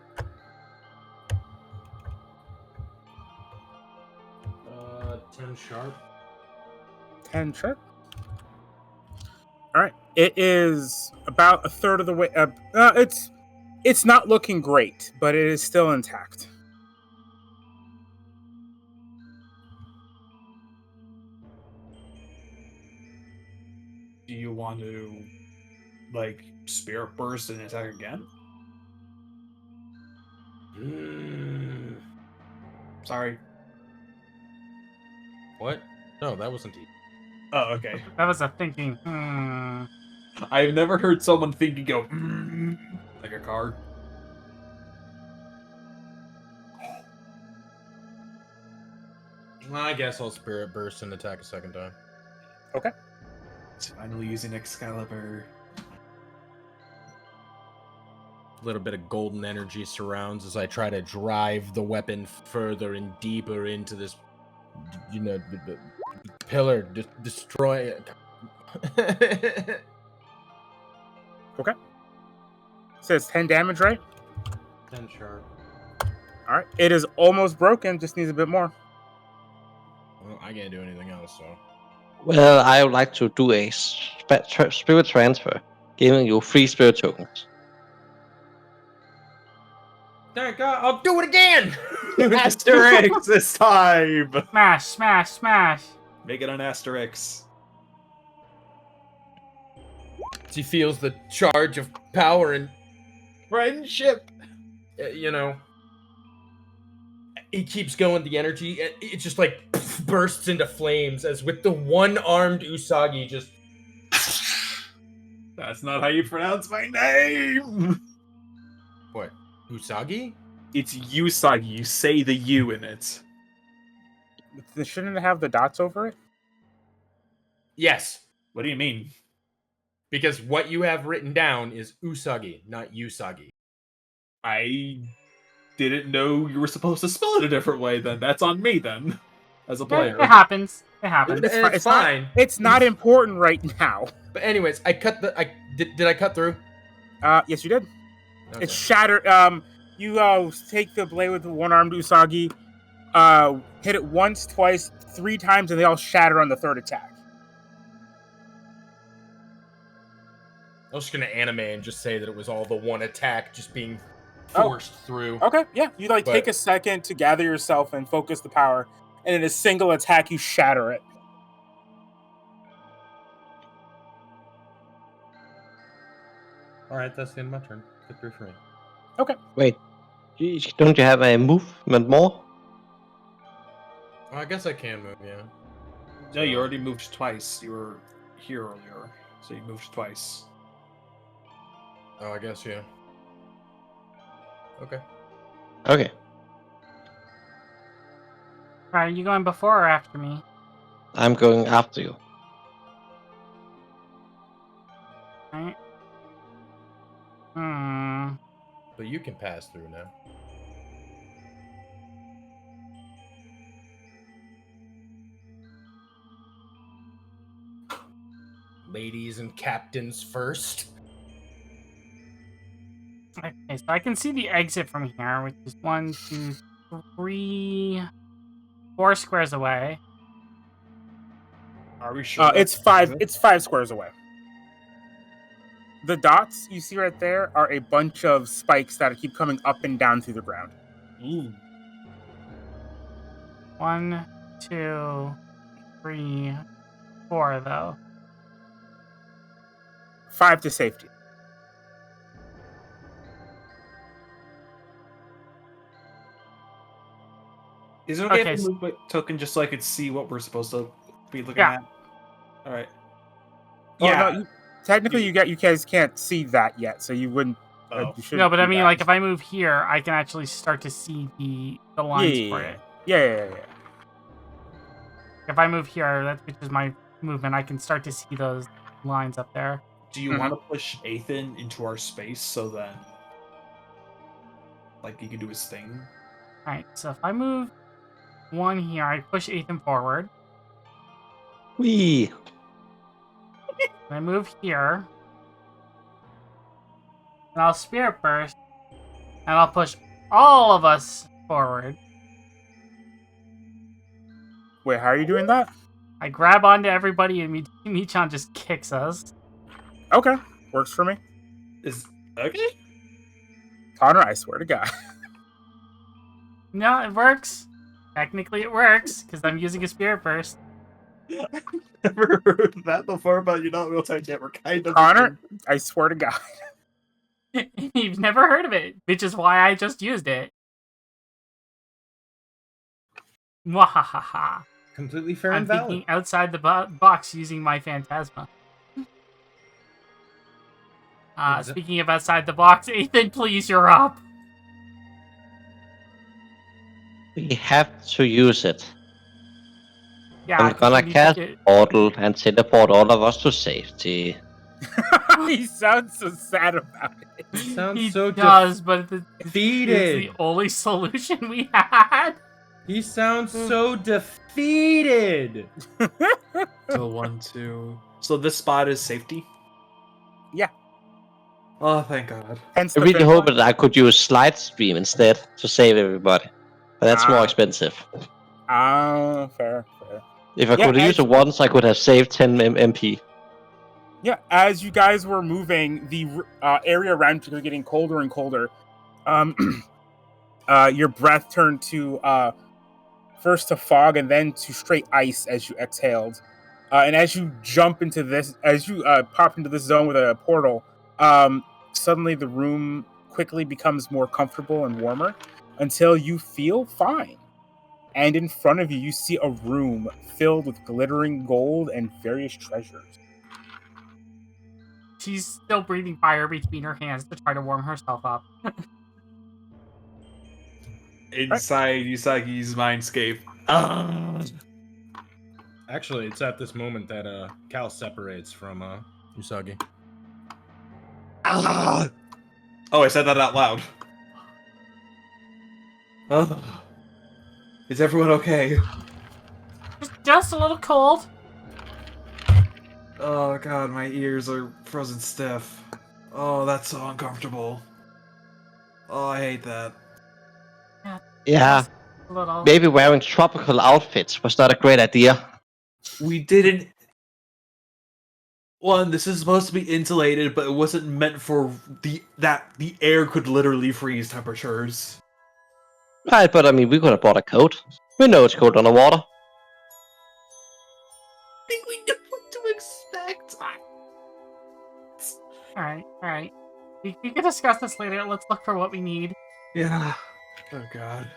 10 sharp. 10 sharp. All right. It is about a third of the way. It's not looking great, but it is still intact. Do you want to, like, spirit burst and attack again? Sorry. What? No, that wasn't it. Oh, okay. That was a thinking. I've never heard someone think and go, like a car. I guess I'll spirit burst and attack a second time. Okay. It's finally using Excalibur. A little bit of golden energy surrounds as I try to drive the weapon further and deeper into this, the pillar, destroy it. Okay. Says 10 damage, right? 10 sharp. All right. It is almost broken. Just needs a bit more. Well, I can't do anything else, so. Well, I would like to do a spirit transfer, giving you 3 spirit tokens. Thank God, I'll do it again! Asterix this time! Smash, smash, smash. Make it an Asterix. He feels the charge of power and Friendship! He keeps going, the energy, it just like bursts into flames as with the one-armed Usagi just... That's not how you pronounce my name! What? Usagi? It's Usagi. You say the U in it. Shouldn't it have the dots over it? Yes, What do you mean? because what you have written down is Usagi, not Usagi. I didn't know you were supposed to spell it a different way then. That's on me then. As a It player. happens. It happens. It's fine. It's not important right now. But anyways, did I cut through? Yes, you did. Okay. It's shattered. You take the blade with the one-armed Usagi, hit it once, twice, 3 times, and they all shatter on the third attack. I was just gonna anime and just say that it was all the one attack just being forced through. Okay, yeah. You take a second to gather yourself and focus the power, and in a single attack, you shatter it. All right, that's the end of my turn. Get through for me. Okay. Wait, don't you have a movement more? Oh, I guess I can move, yeah. No, you already moved twice. You were here earlier. So you moved twice. Oh, I guess, yeah. Okay. Okay. Are you going before or after me? I'm going after you. Alright. But you can pass through now. Ladies and captains first. Okay, so I can see the exit from here, which is 1, 2, 3, 4 squares away. Are we sure? It's 5. It's 5 squares away. The dots you see right there are a bunch of spikes that keep coming up and down through the ground. Ooh. 1, 2, 3, 4, though. 5 to safety. Is it okay, Okay, if we move my token just so I could see what we're supposed to be looking at? All right. Oh, Yeah. no, technically, you guys can't see that yet, so you wouldn't. Oh. You shouldn't No, but I do mean, that. like, if I move here, I can actually start to see the lines for it. Yeah. If I move here, which is my movement, I can start to see those lines up there. Do you want to push Ethan into our space so then, like, he can do his thing? Alright, so if I move one here, I push Ethan forward. Wee. And I move here. And I'll Spirit Burst. And I'll push all of us forward. Wait, how are you doing that? I grab onto everybody and Michan just kicks us. Okay, works for me. Is okay? Connor, I swear to God. No, it works. Technically it works, because I'm using a Spirit Burst. Never heard that before, but you know, we'll take it. We're kind of Connor, I swear to God. You've never heard of it, which is why I just used it. Mwahaha. Completely fair I'm and valid. thinking outside the box using my Phantasma. Speaking of outside the box, Ethan, please, you're up. We have to use it. Yeah, I'm gonna cast Portal and teleport all of us to safety. He sounds so sad about it. He sounds He so does, but it's defeated. the only solution we had. He sounds so defeated. So 1, 2. So this spot is safety. Yeah. Oh, thank God. Hence I the really fifth hope one. that I could use Slide Stream instead to save everybody. But that's more expensive. Fair. If I Yeah, could use it once, I could have saved 10 MP. Yeah, as you guys were moving, the area around you was getting colder and colder. Your breath turned to first to fog and then to straight ice as you exhaled. And as you jump into this, as you pop into this zone with a portal, suddenly the room quickly becomes more comfortable and warmer until you feel fine. And in front of you, you see a room filled with glittering gold and various treasures. She's still breathing fire between her hands to try to warm herself up. Inside Usagi's mindscape. Actually, it's at this moment that Cal separates from Usagi. Oh, I said that out loud. Is everyone okay? Just a little cold. Oh God, my ears are frozen stiff. Oh, that's so uncomfortable. Oh, I hate that. Yeah, A little. maybe wearing tropical outfits was not a great idea. We didn't. One, this is supposed to be insulated, but it wasn't meant for the air could literally freeze temperatures. Right, but I mean, we could have bought a coat. We know it's cold underwater. I think we know what to expect. Alright. We can discuss this later. Let's look for what we need. Yeah. Oh God.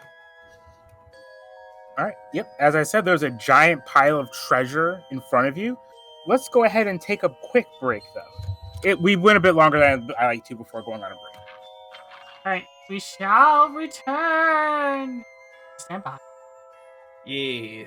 All right. Yep. As I said, there's a giant pile of treasure in front of you. Let's go ahead and take a quick break, though. We went a bit longer than I like to before going on a break. Alright, we shall return. Stand by. Yeah.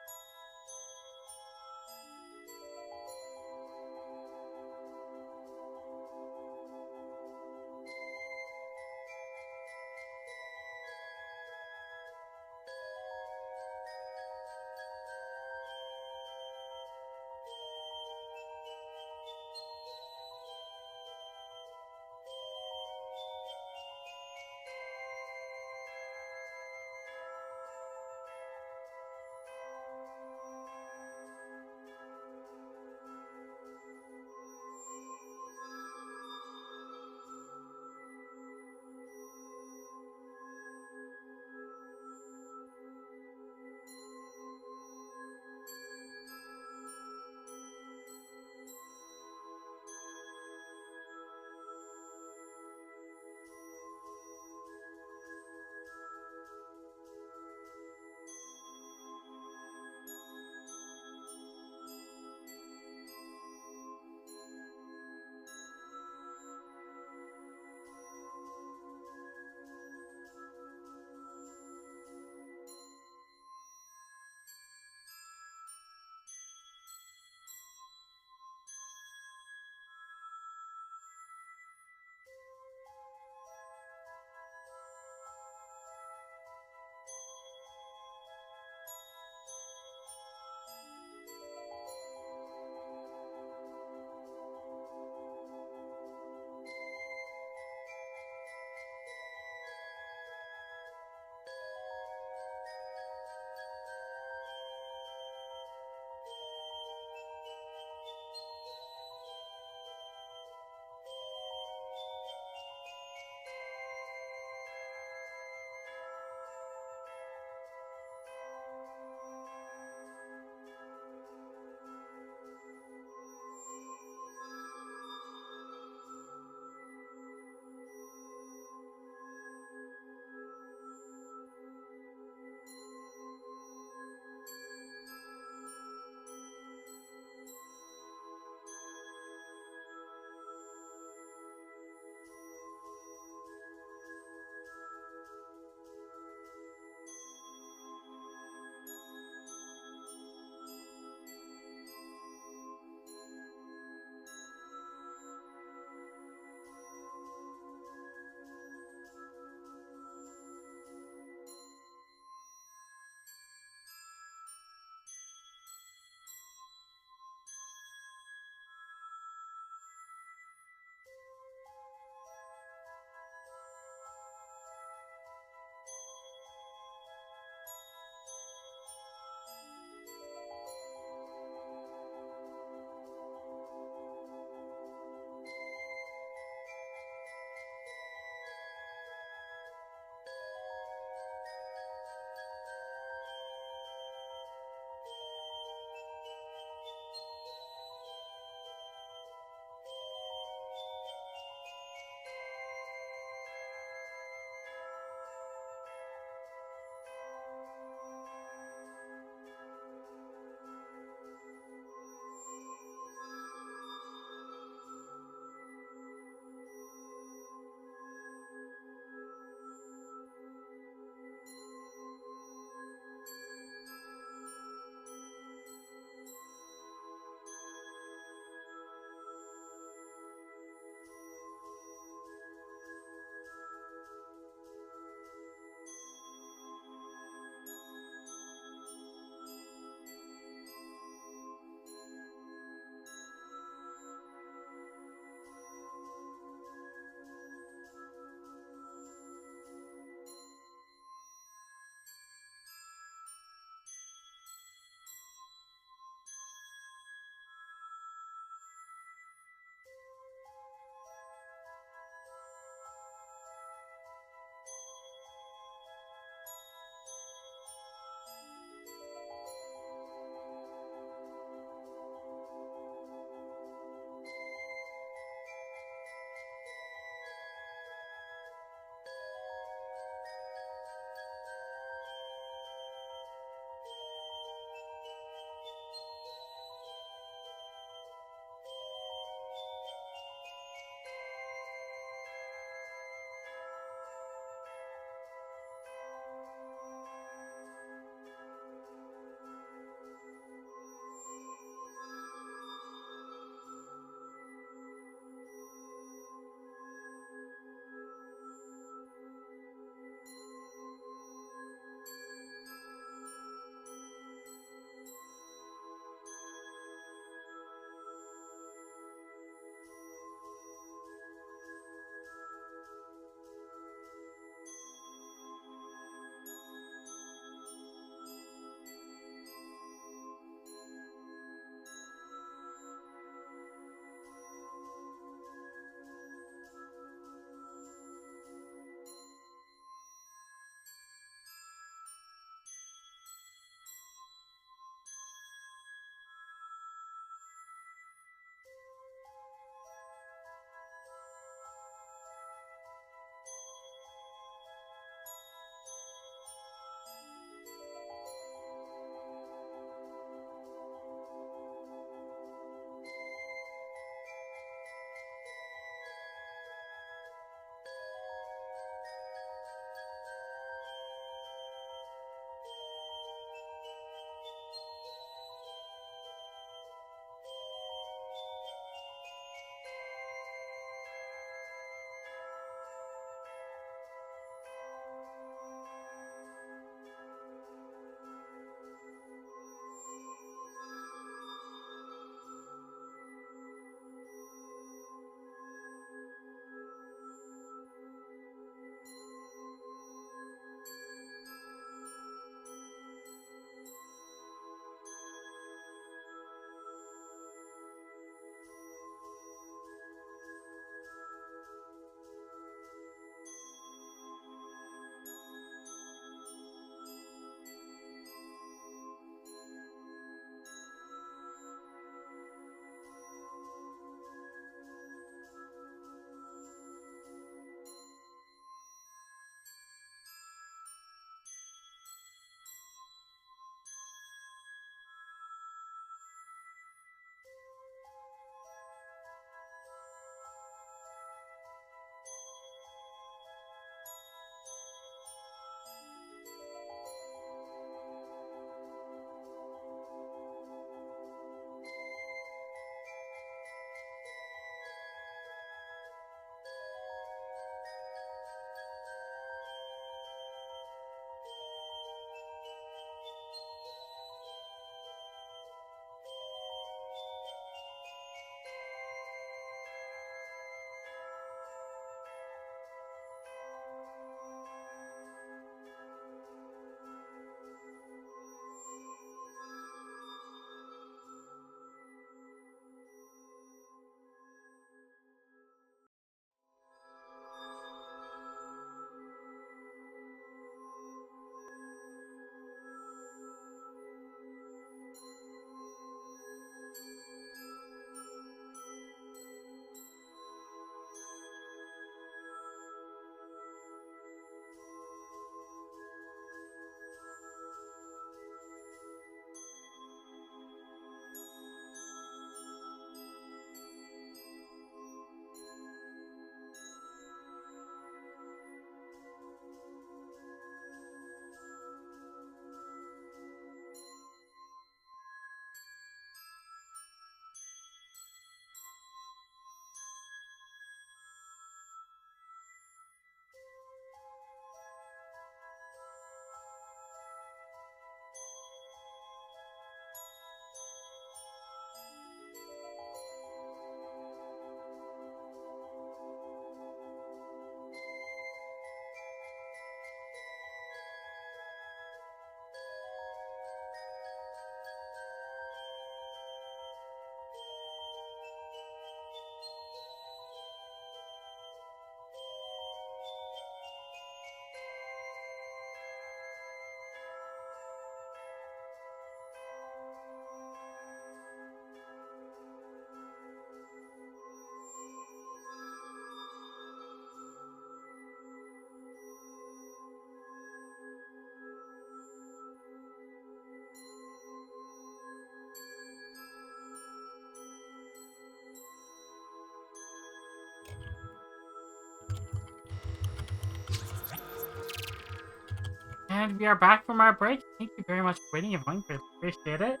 And we are back from our break. Thank you very much for waiting, everyone. We appreciate it.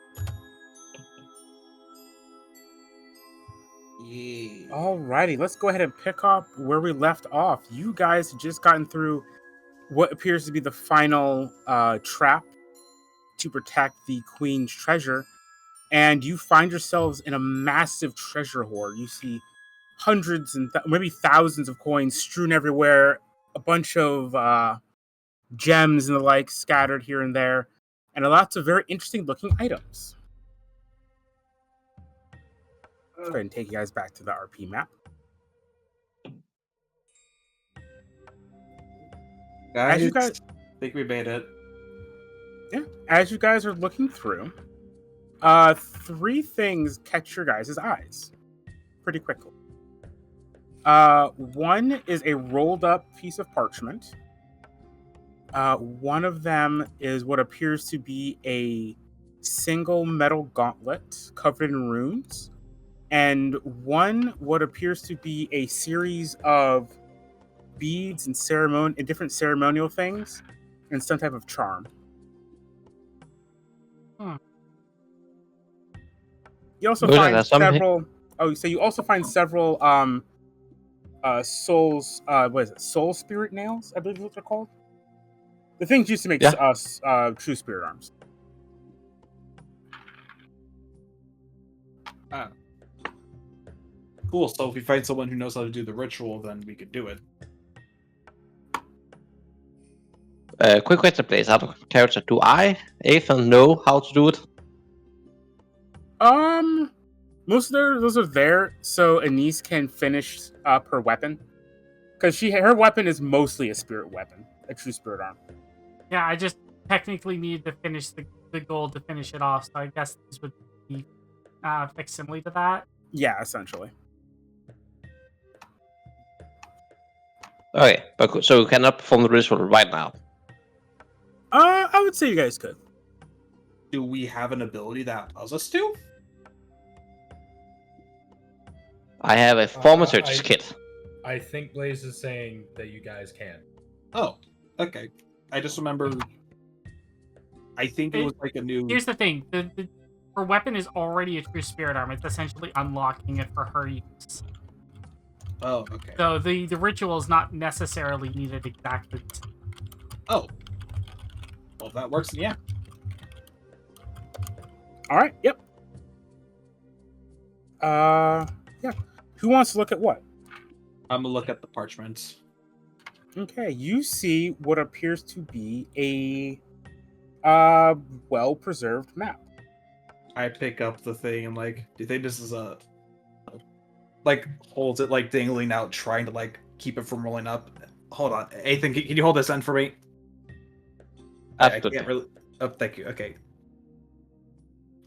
Yeah. Alrighty, let's go ahead and pick up where we left off. You guys have just gotten through what appears to be the final trap to protect the queen's treasure, and you find yourselves in a massive treasure hoard. You see hundreds and maybe thousands of coins strewn everywhere, a bunch of gems and the like scattered here and there, and lots of very interesting looking items. Let's go ahead and take you guys back to the RP map. Guys, you guys- I think we made it. Yeah, as you guys are looking through, three things catch your guys' eyes pretty quickly. One is a rolled up piece of parchment. One of them is what appears to be a single metal gauntlet covered in runes, and one what appears to be a series of beads and different ceremonial things, and some type of charm. You also Looks like find there's something- several. Oh, so you also find several souls. What is it? Soul spirit nails, I believe is what they're called. The things used to make Yeah. us true spirit arms. Cool. So if we find someone who knows how to do the ritual, then we could do it. Quick question, please. Out of character, do I, Ethan, know how to do it? Most of those are there so Anise can finish up her weapon, because her weapon is mostly a spirit weapon, a true spirit arm. Yeah, I just technically need to finish the goal to finish it off, so I guess this would be facsimile to that. Yeah, essentially. Okay, but so you cannot perform the ritual right now. I would say you guys could. Do we have an ability that allows us to? I have a formator's kit. I think Blaze is saying that you guys can. Oh, okay. I just remember. I think it was like a new. Here's the thing: her weapon is already a true spirit arm. It's essentially unlocking it for her use. Oh, okay. So the ritual is not necessarily needed exactly. Oh. Well, if that works, then yeah. All right. Yep. Yeah. Who wants to look at what? I'm gonna look at the parchments. Okay, you see what appears to be a well-preserved map. I pick up the thing and like, do you think this is a like holds it like dangling out, trying to like keep it from rolling up? Hold on, Ethan, can you hold this end for me? I Absolutely. can't really. Oh, thank you. Okay.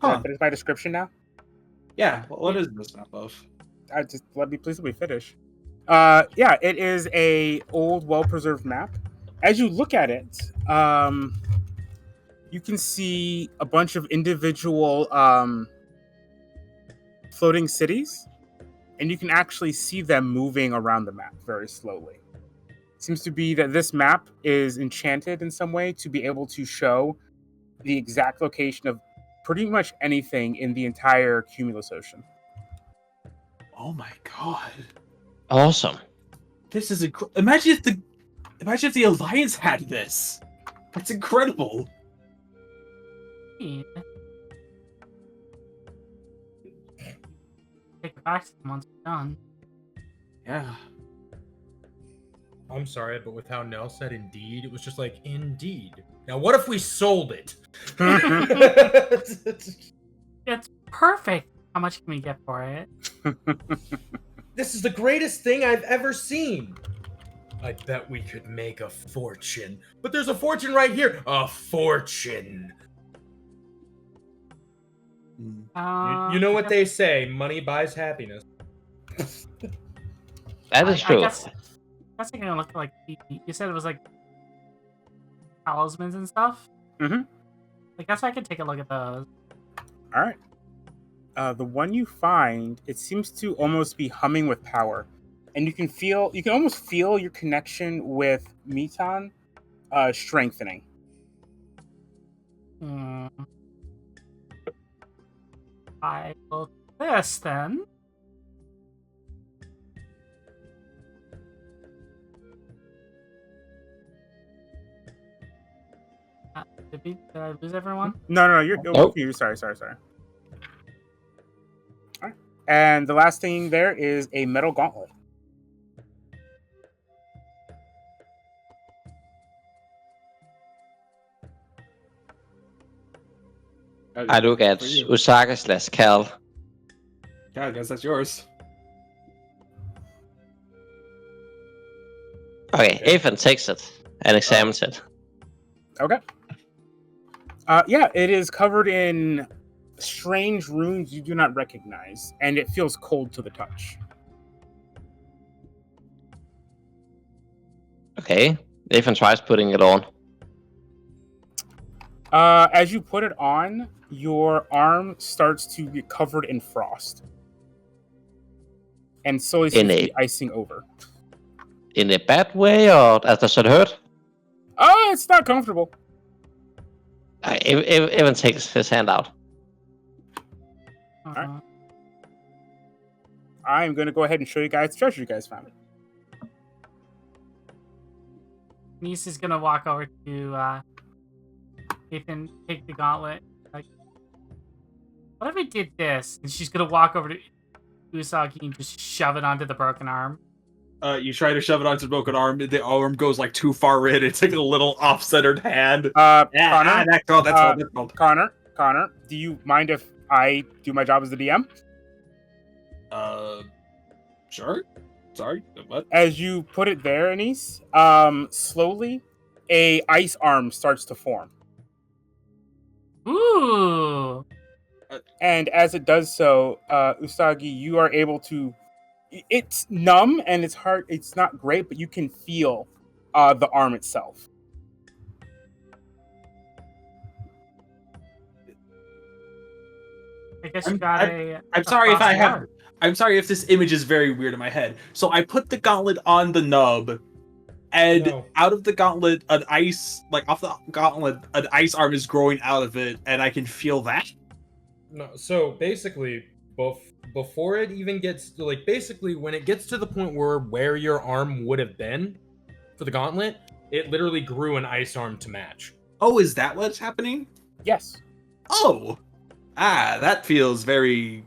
Can I Huh. finish my description now? Yeah. What is this map of? Let me finish. Yeah, it is a old, well-preserved map. As you look at it, you can see a bunch of individual floating cities, and you can actually see them moving around the map very slowly. Seems to be that this map is enchanted in some way to be able to show the exact location of pretty much anything in the entire Cumulus Ocean. Oh my god. Awesome. This is imagine if the Alliance had this. That's incredible. Yeah. Take it back to them once we're done. Yeah. I'm sorry, but with how Nell said indeed, it was just like, indeed. Now, what if we sold it? It's perfect. How much can we get for it? This is the greatest thing I've ever seen. I bet we could make a fortune. But there's a fortune right here. A fortune. You know what they say, money buys happiness. That is true. I guess I'm gonna look like you said it was like talismans and stuff. Mhm. I guess I could take a look at those. All right. The one you find, it seems to almost be humming with power, and you can almost feel your connection with Meton strengthening. Hmm. I will do this then. Did I lose everyone? No, you're Nope. you. Sorry. All right. And the last thing there is a metal gauntlet. I look at For you. Usaga/Cal. Yeah, I guess that's yours. Okay, Ethan takes it and examines it. Okay. Yeah, it is covered in strange runes you do not recognize, and it feels cold to the touch. Okay, Ethan tries putting it on. As you put it on, your arm starts to get covered in frost, and slowly seems to be icing over. In a bad way, or does it hurt? Oh, it's not comfortable. Ethan takes his hand out. Alright. I'm going to go ahead and show you guys the treasure you guys found. Niece is gonna walk over to Ethan, take the gauntlet. Like, what if I did this? And she's gonna walk over to Usagi and just shove it onto the broken arm. You try to shove it onto the broken arm. The arm goes like too far in. It's like a little off-centered hand. Connor, That's called. Connor, do you mind if I do my job as the DM? Sure. Sorry, what? As you put it there, Anise, slowly a ice arm starts to form. Ooh! And as it does so, Usagi, you are able to... It's numb and it's hard. It's not great, but you can feel the arm itself. I guess you got a... I'm sorry if I have... I'm sorry if this image is very weird in my head. So I put the gauntlet on the nub, and out of the gauntlet, off the gauntlet, an ice arm is growing out of it, and I can feel that. No, so basically, before it even gets basically when it gets to the point where your arm would have been for the gauntlet, it literally grew an ice arm to match. Oh, is that what's happening? Yes. Oh, that feels very.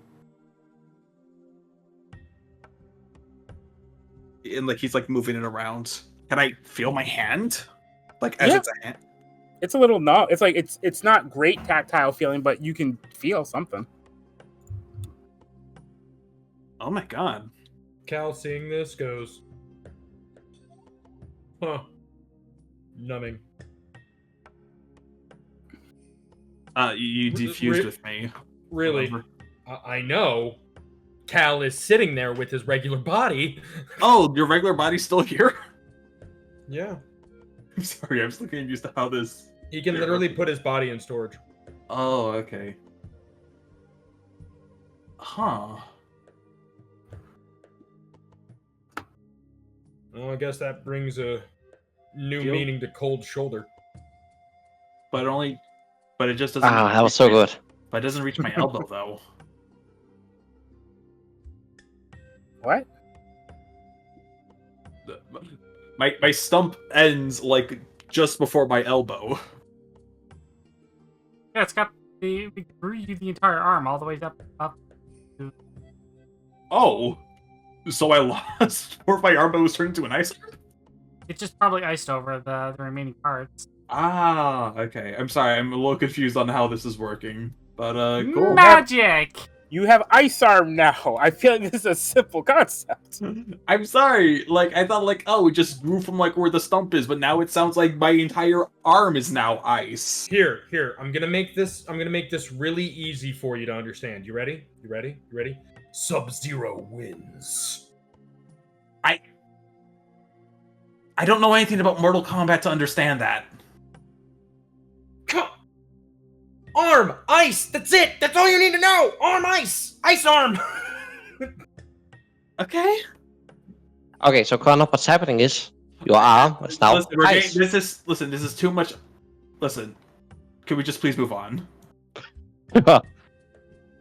And like he's like moving it around. Can I feel my hand? Like as it's a hand? It's a little numb. It's like it's not great tactile feeling, but you can feel something. Oh my god. Cal, seeing this, goes, huh. Numbing. You defused with me. Really? I know. Cal is sitting there with his regular body. Oh, your regular body's still here? Yeah. I'm sorry, I'm still getting used to how this... He can literally put his body in storage. Oh, okay. Huh. Well, I guess that brings a new meaning to cold shoulder. But it just doesn't... Ah, that was so good. But it doesn't reach my elbow, though. What? My stump ends, like, just before my elbow. Yeah, it's got we grew you the entire arm all the way up. Oh! So I lost where my elbow was turned into an ice arm? It's just probably iced over the remaining parts. Ah, okay. I'm sorry, I'm a little confused on how this is working. But, cool. Magic! You have ice arm now. I feel like this is a simple concept. I'm sorry. Like, I thought, like, oh, it just grew from, like, where the stump is, but now it sounds like my entire arm is now ice. Here. I'm gonna make this really easy for you to understand. You ready? You ready? Sub-Zero wins. I don't know anything about Mortal Kombat to understand that. Arm, ice, that's it! That's all you need to know! Arm, ice! Ice arm! Okay. Okay, so Connor, what's happening is your arm is now Listen, ice. this is too much. Listen, Can we just please move on?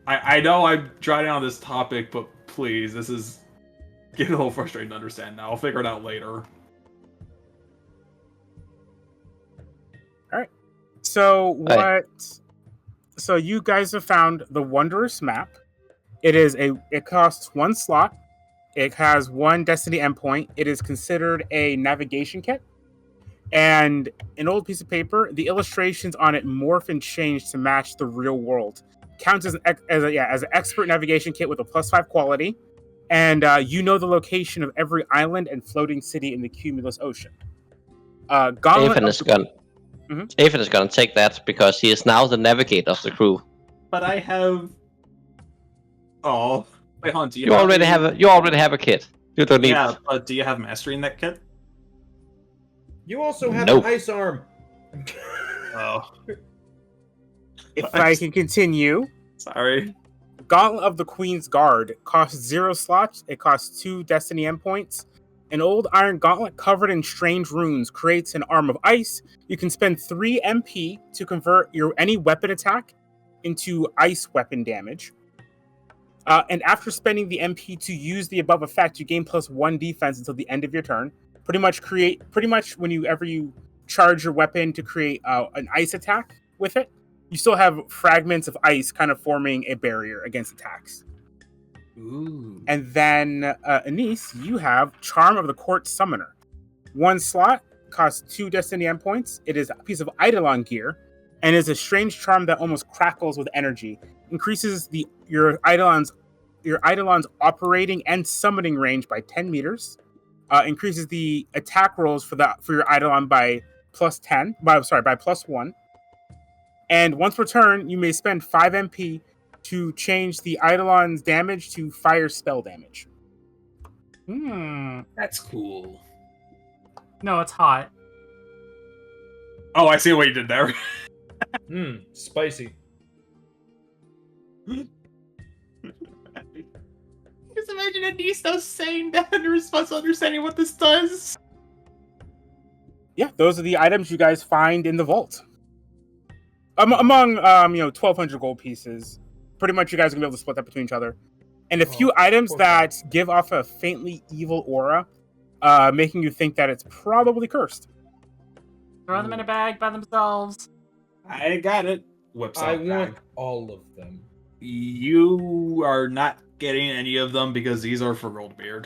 I know I'm driving on this topic, but please, this is getting a little frustrating to understand now. I'll figure it out later. So Right. So you guys have found the Wondrous Map. It costs 1 slot. It has 1 Destiny endpoint. It is considered a navigation kit. And an old piece of paper, the illustrations on it morph and change to match the real world. Counts as an expert navigation kit with a +5 quality. And you know the location of every island and floating city in the Cumulus Ocean. Stephen is gonna take that because he is now the navigator of the crew. But I have. Oh, wait, hold on. Do You already have a kit. You don't need. Yeah, but do you have mastery in that kit? You also have Nope. an ice arm. Oh, If I can continue, sorry. Gauntlet of the Queen's Guard costs 0 slots. It costs 2 Destiny endpoints. An old iron gauntlet covered in strange runes creates an arm of ice. You can spend 3 MP to convert any weapon attack into ice weapon damage. And after spending the MP to use the above effect, you gain +1 defense until the end of your turn. Pretty much whenever you charge your weapon to create an ice attack with it, you still have fragments of ice kind of forming a barrier against attacks. Ooh. And then, Anise, you have Charm of the Court Summoner. 1 slot, costs 2 Destiny endpoints. It is a piece of Eidolon gear, and is a strange charm that almost crackles with energy. Increases your Eidolon's operating and summoning range by 10 meters. Increases the attack rolls for your Eidolon by +1. And once per turn, you may spend 5 MP to change the Eidolon's damage to fire spell damage. That's cool. No, it's hot. Oh, I see what you did there. Spicy. Just imagine Anisto saying that in response to understanding what this does. Yeah, those are the items you guys find in the vault. Among 1,200 gold pieces. Pretty much you guys are going to be able to split that between each other. And a few items that give off a faintly evil aura, making you think that it's probably cursed. Throw them in a bag by themselves. I got it. Whips I out want bag. all of them. You are not getting any of them because these are for Goldbeard.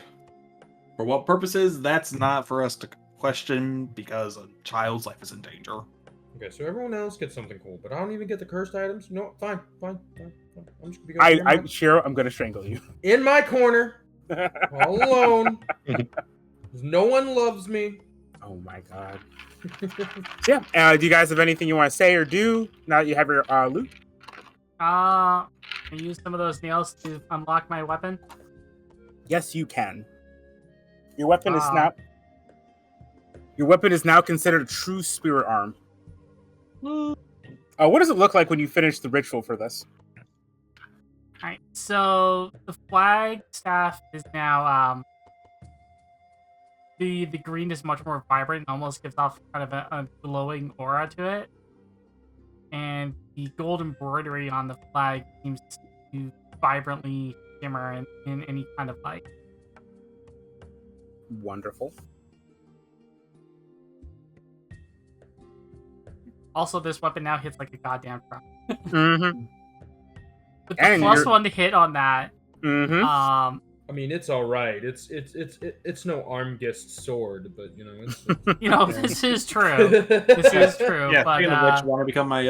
For what purposes? That's not for us to question because a child's life is in danger. Okay, so everyone else gets something cool, but I don't even get the cursed items. No, fine. I'm just gonna go Shiro, I'm going to strangle you. in my corner, all alone. 'Cause no one loves me. Oh my god. Do you guys have anything you want to say or do now that you have your loot? I use some of those nails to unlock my weapon. Yes, you can. Your weapon is now considered a true spirit arm. What does it look like when you finish the ritual for this? Alright, so the flag staff is now the green is much more vibrant and almost gives off kind of a glowing aura to it. And the gold embroidery on the flag seems to vibrantly shimmer in any kind of light. Wonderful. Also, this weapon now hits like a goddamn truck. Mm-hmm. With the And +1 to hit on that, Mm-hmm. I mean, it's all right. It's no Armgist sword, but it's this is true. This is true. Yeah, but, speaking of which, want to become my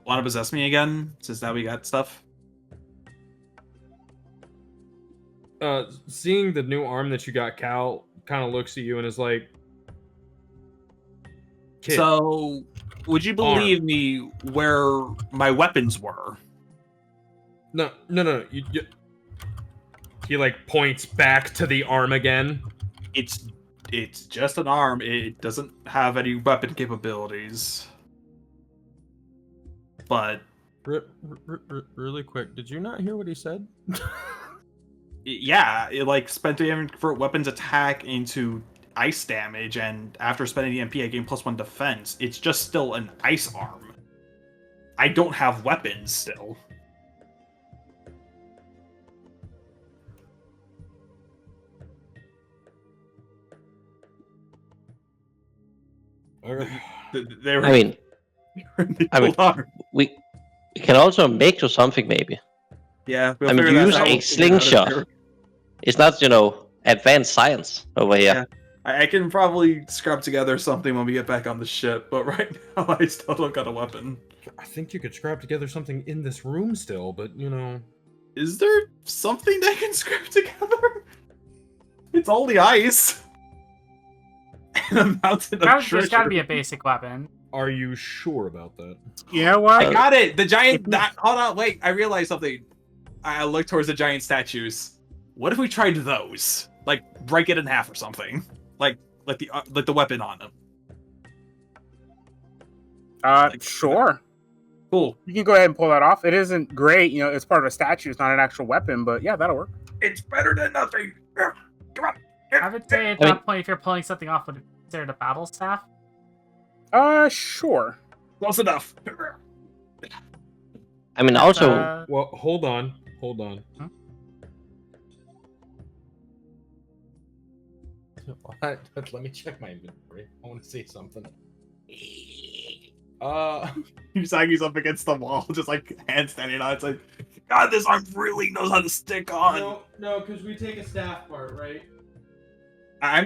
want to possess me again? Since now we got stuff. Seeing the new arm that you got, Cal kind of looks at you and is like, "Kid, So, would you believe me where my weapons were? no. He like points back to the arm again. It's just an arm. It doesn't have any weapon capabilities. But Really quick, did you not hear what he said? yeah, it like spent the convert weapons attack into ice damage, and after spending the MP, I gain +1 defense. It's just still an ice arm. I don't have weapons still. They were, I mean, they I mean, pulled on. we can also make you something maybe. Yeah, we'll I mean, figure that use out. a We'll figure it out slingshot. later. It's not, advanced science over here. Yeah. I can probably scrap together something when we get back on the ship, but right now I still don't got a weapon. I think you could scrap together something in this room still, but Is there something that can scrap together? It's only ice. And a mountain of treasure. There's gotta be a basic weapon. Are you sure about that? You know what? I got it! The giant... hold on, wait. I realized something. I looked towards the giant statues. What if we tried those? Like, break it in half or something. Like the weapon on them. Sure. Cool. You can go ahead and pull that off. It isn't great, it's part of a statue. It's not an actual weapon, but yeah, that'll work. It's better than nothing. Come on. I would say at that point, if you're pulling something off, would it be considered a battle staff? Sure. Close enough. I mean, also, Well, hold on. Huh? Let me check my inventory. I want to see something. Usagi's up against the wall, just like hand standing on. It's like, God, this arm really knows how to stick on. No, because we take a staff part, right? I'm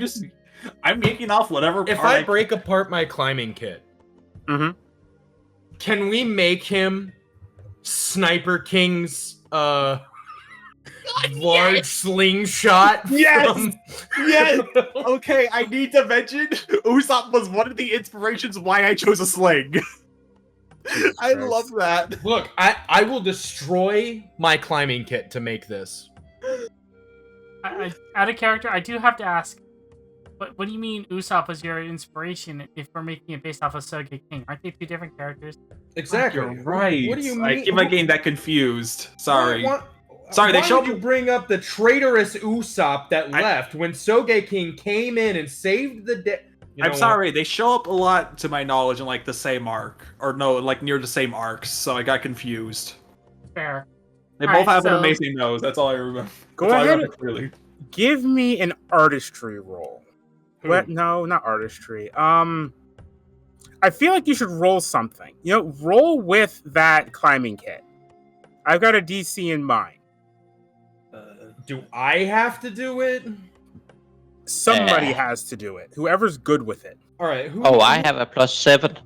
making off whatever. If part I break apart my climbing kit, can we make him Sniper King's large slingshot? Yes! Yes! Okay, I need to mention Usopp was one of the inspirations why I chose a sling. I love that. Look, I will destroy my climbing kit to make this. Out of character, I do have to ask, what do you mean Usopp was your inspiration if we're making it based off of Soge King? Aren't they two different characters? Exactly. You're right. What do you mean? I keep my game that confused. Sorry. Sorry, they showed you bring up the traitorous Usopp that left when Soge King came in and saved the day. I'm sorry, they show up a lot to my knowledge in like the same arc. Or no, like near the same arcs, so I got confused. Fair. They All both right, have an so- amazing nose, that's all I remember. Go That's all I ahead. remember clearly. Give me an artistry roll. Who? What? No, not artistry. I feel like you should roll something. Roll with that climbing kit. I've got a DC in mind. Do I have to do it? Somebody has to do it. Whoever's good with it. All right. I have a +7.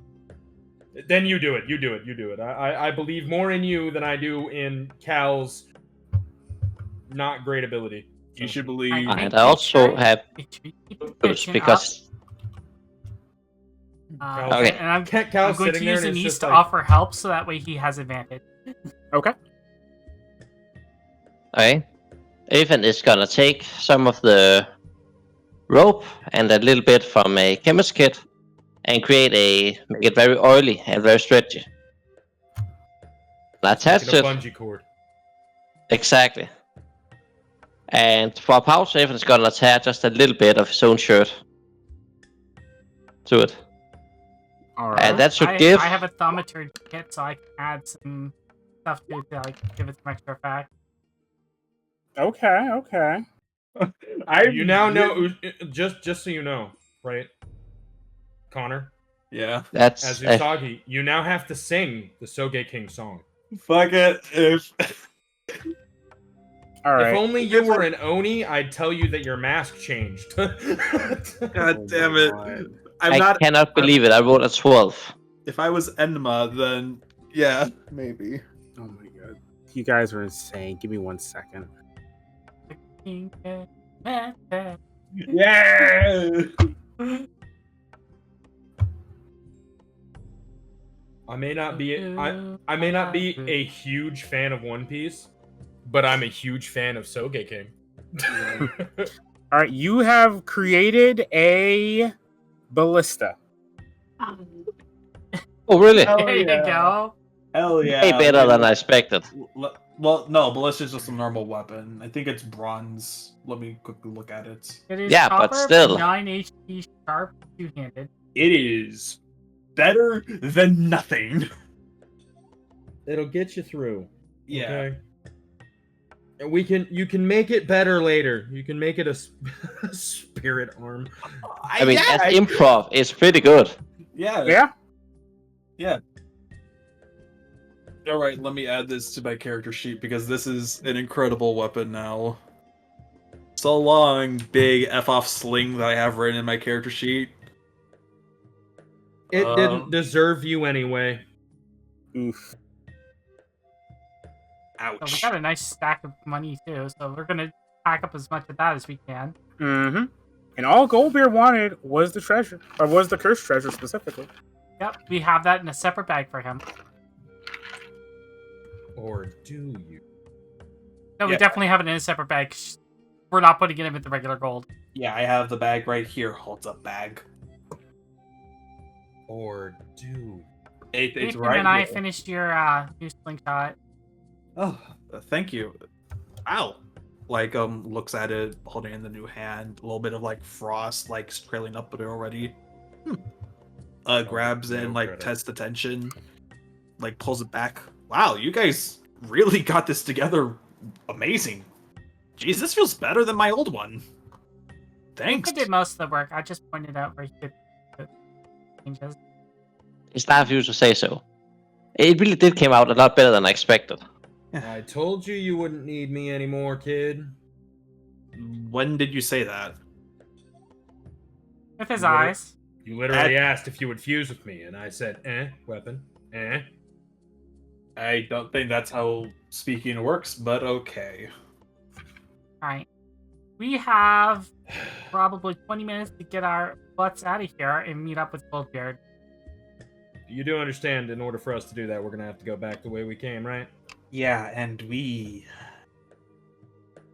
Then you do it. You do it. I believe more in you than I do in Cal's not great ability. You should believe. And I also have those because Okay. And I'm Cal's going to sitting there use and an it's ease just to like- offer help, so that way he has advantage. Okay. okay, Ethan is gonna take some of the rope and a little bit from a chemist kit and make it very oily and very stretchy. And attach Like a it bungee cord. exactly. And for a pouch, Ethan is gonna attach just a little bit of his own shirt to it. All right. And that should I give. have a thaumaturgy kit, so I can add some stuff to give it some extra effect. Okay. You now know, just so you know, right, Connor? Yeah. That's As Usagi, you now have to sing the Soge King song. Fuck it. All right. If only you were an Oni, I'd tell you that your mask changed. God Oh damn my it. God. I cannot believe it. I rolled a 12. If I was Enma, then yeah, maybe. Oh my god. You guys are insane. Give me 1 second. Yeah. I may not be a huge fan of One Piece, but I'm a huge fan of Soge King. All right. You have created a ballista. Oh, really? Hell There you yeah. go. Hell yeah. Way better than I expected. Well, no, ballista's just a normal weapon. I think it's bronze. Let me quickly look at it. It is Yeah, but copper, still. 9 HP sharp, two-handed. It is better than nothing. It'll get you through. Yeah. Okay? And you can make it better later. You can make it a spirit arm. I mean, as improv, it's pretty good. Yeah. All right, let me add this to my character sheet because this is an incredible weapon now. So long, big F-off sling that I have written in my character sheet. It didn't deserve you anyway. Oof. So we Ouch. got a nice stack of money too, so we're gonna pack up as much of that as we can. Mm-hmm. And all Goldbeard wanted was the treasure, or was the cursed treasure specifically. Yep, we have that in a separate bag for him. Or do you? No, we Yeah. definitely have it in a separate bag. We're not putting it in with the regular gold. Yeah, I have the bag right here. Holds up bag. Or do you? It's Ethan right and I here. finished your new slingshot. Oh, thank you. Ow. Like, looks at it, holding it in the new hand. A little bit of, like, frost, like, trailing up it already. Grabs it and, no like, credit. tests the tension. Like, pulls it back. Wow, you guys really got this together. Amazing. Jeez, this feels better than my old one. Thanks. I did most of the work. I just pointed out where he could put changes. It's nice of you to say so. It really did came out a lot better than I expected. I told you wouldn't need me anymore, kid. When did you say that? With his What? eyes. You literally asked if you would fuse with me, and I said, weapon, I don't think that's how speaking works, but okay. Alright. We have probably 20 minutes to get our butts out of here and meet up with Goldbeard. You do understand, in order for us to do that, we're gonna have to go back the way we came, right? Yeah, and we...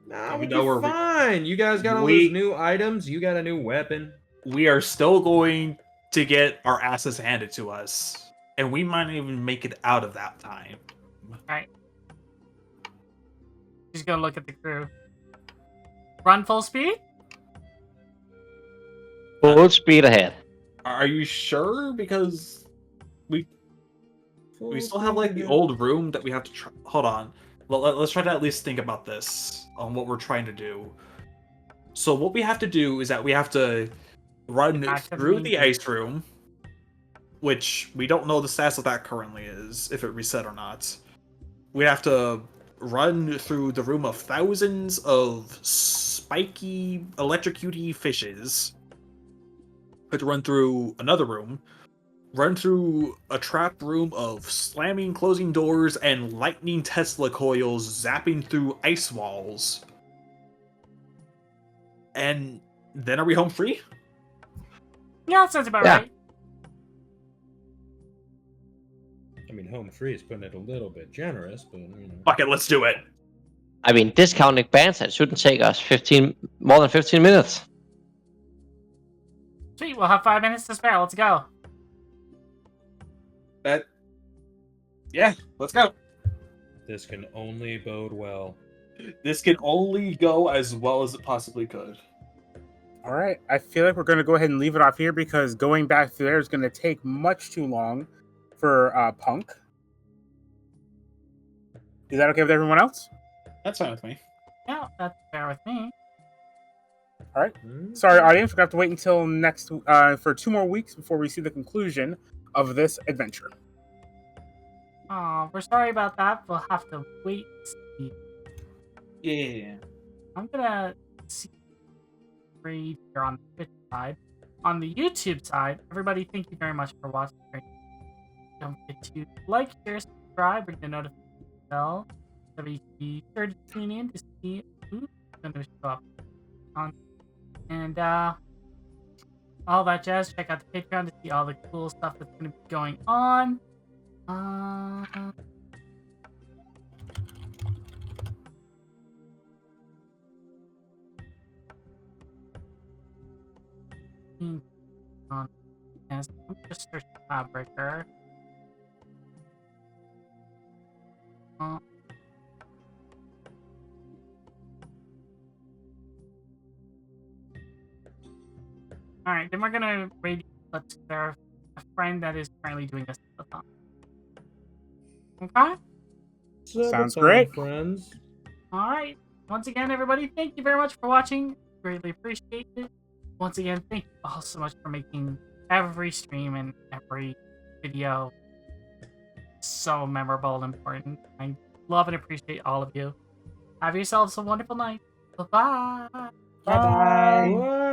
Nah, Even we'll though be we're- fine. You guys got all we- those new items. You got a new weapon. We are still going to get our asses handed to us. And we might not even make it out of that time. He's gonna look at the crew. Run full speed? Full speed ahead. Are you sure? Because we still have, like, the Full old room that we have to try... Hold on. Let's try to at least think about this, on what we're trying to do. So what we have to do is that we have to run Back to the through main the gate. ice room, which we don't know the status of that currently is, if it reset or not. We have to run through the room of thousands of spiky, electrocutey fishes. We have to run through another room, run through a trap room of slamming, closing doors, and lightning Tesla coils zapping through ice walls. And then are we home free? Yeah, that sounds about Yeah. right. I mean, home free is putting it a little bit generous, but you know. Fuck it, let's do it. I mean, discounting bands, it shouldn't take us more than 15 minutes. Sweet, we'll have 5 minutes to spare. Let's go. Yeah, let's go. This can only bode well. This can only go as well as it possibly could. All right, I feel like we're going to go ahead and leave it off here because going back through there is going to take much too long for Punk. Is that okay with everyone else? That's fine with me. Yeah, that's fair with me. Sorry, audience, we're going to have to wait until next for 2 more weeks before we see the conclusion of this adventure. Oh, we're sorry about that. We'll have to wait and see. Yeah. I'm gonna see read here on the Twitch side. On the YouTube side, everybody, thank you very much for watching. Don't forget to like, share, subscribe, ring the notification bell. So be sure to tune in to see who's gonna show up on, and all that jazz. Check out the Patreon to see all the cool stuff that's gonna be going on. Yes, I'm just search CloudBreaker. Alright, then we're gonna radio let's their a friend that is currently doing a subathon. Okay? Sounds great. friends. All right. Once again, everybody, thank you very much for watching. Greatly appreciate it. Once again, thank you all so much for making every stream and every video so memorable and important. I love and appreciate all of you. Have yourselves a wonderful night. Bye-bye. Bye. Bye.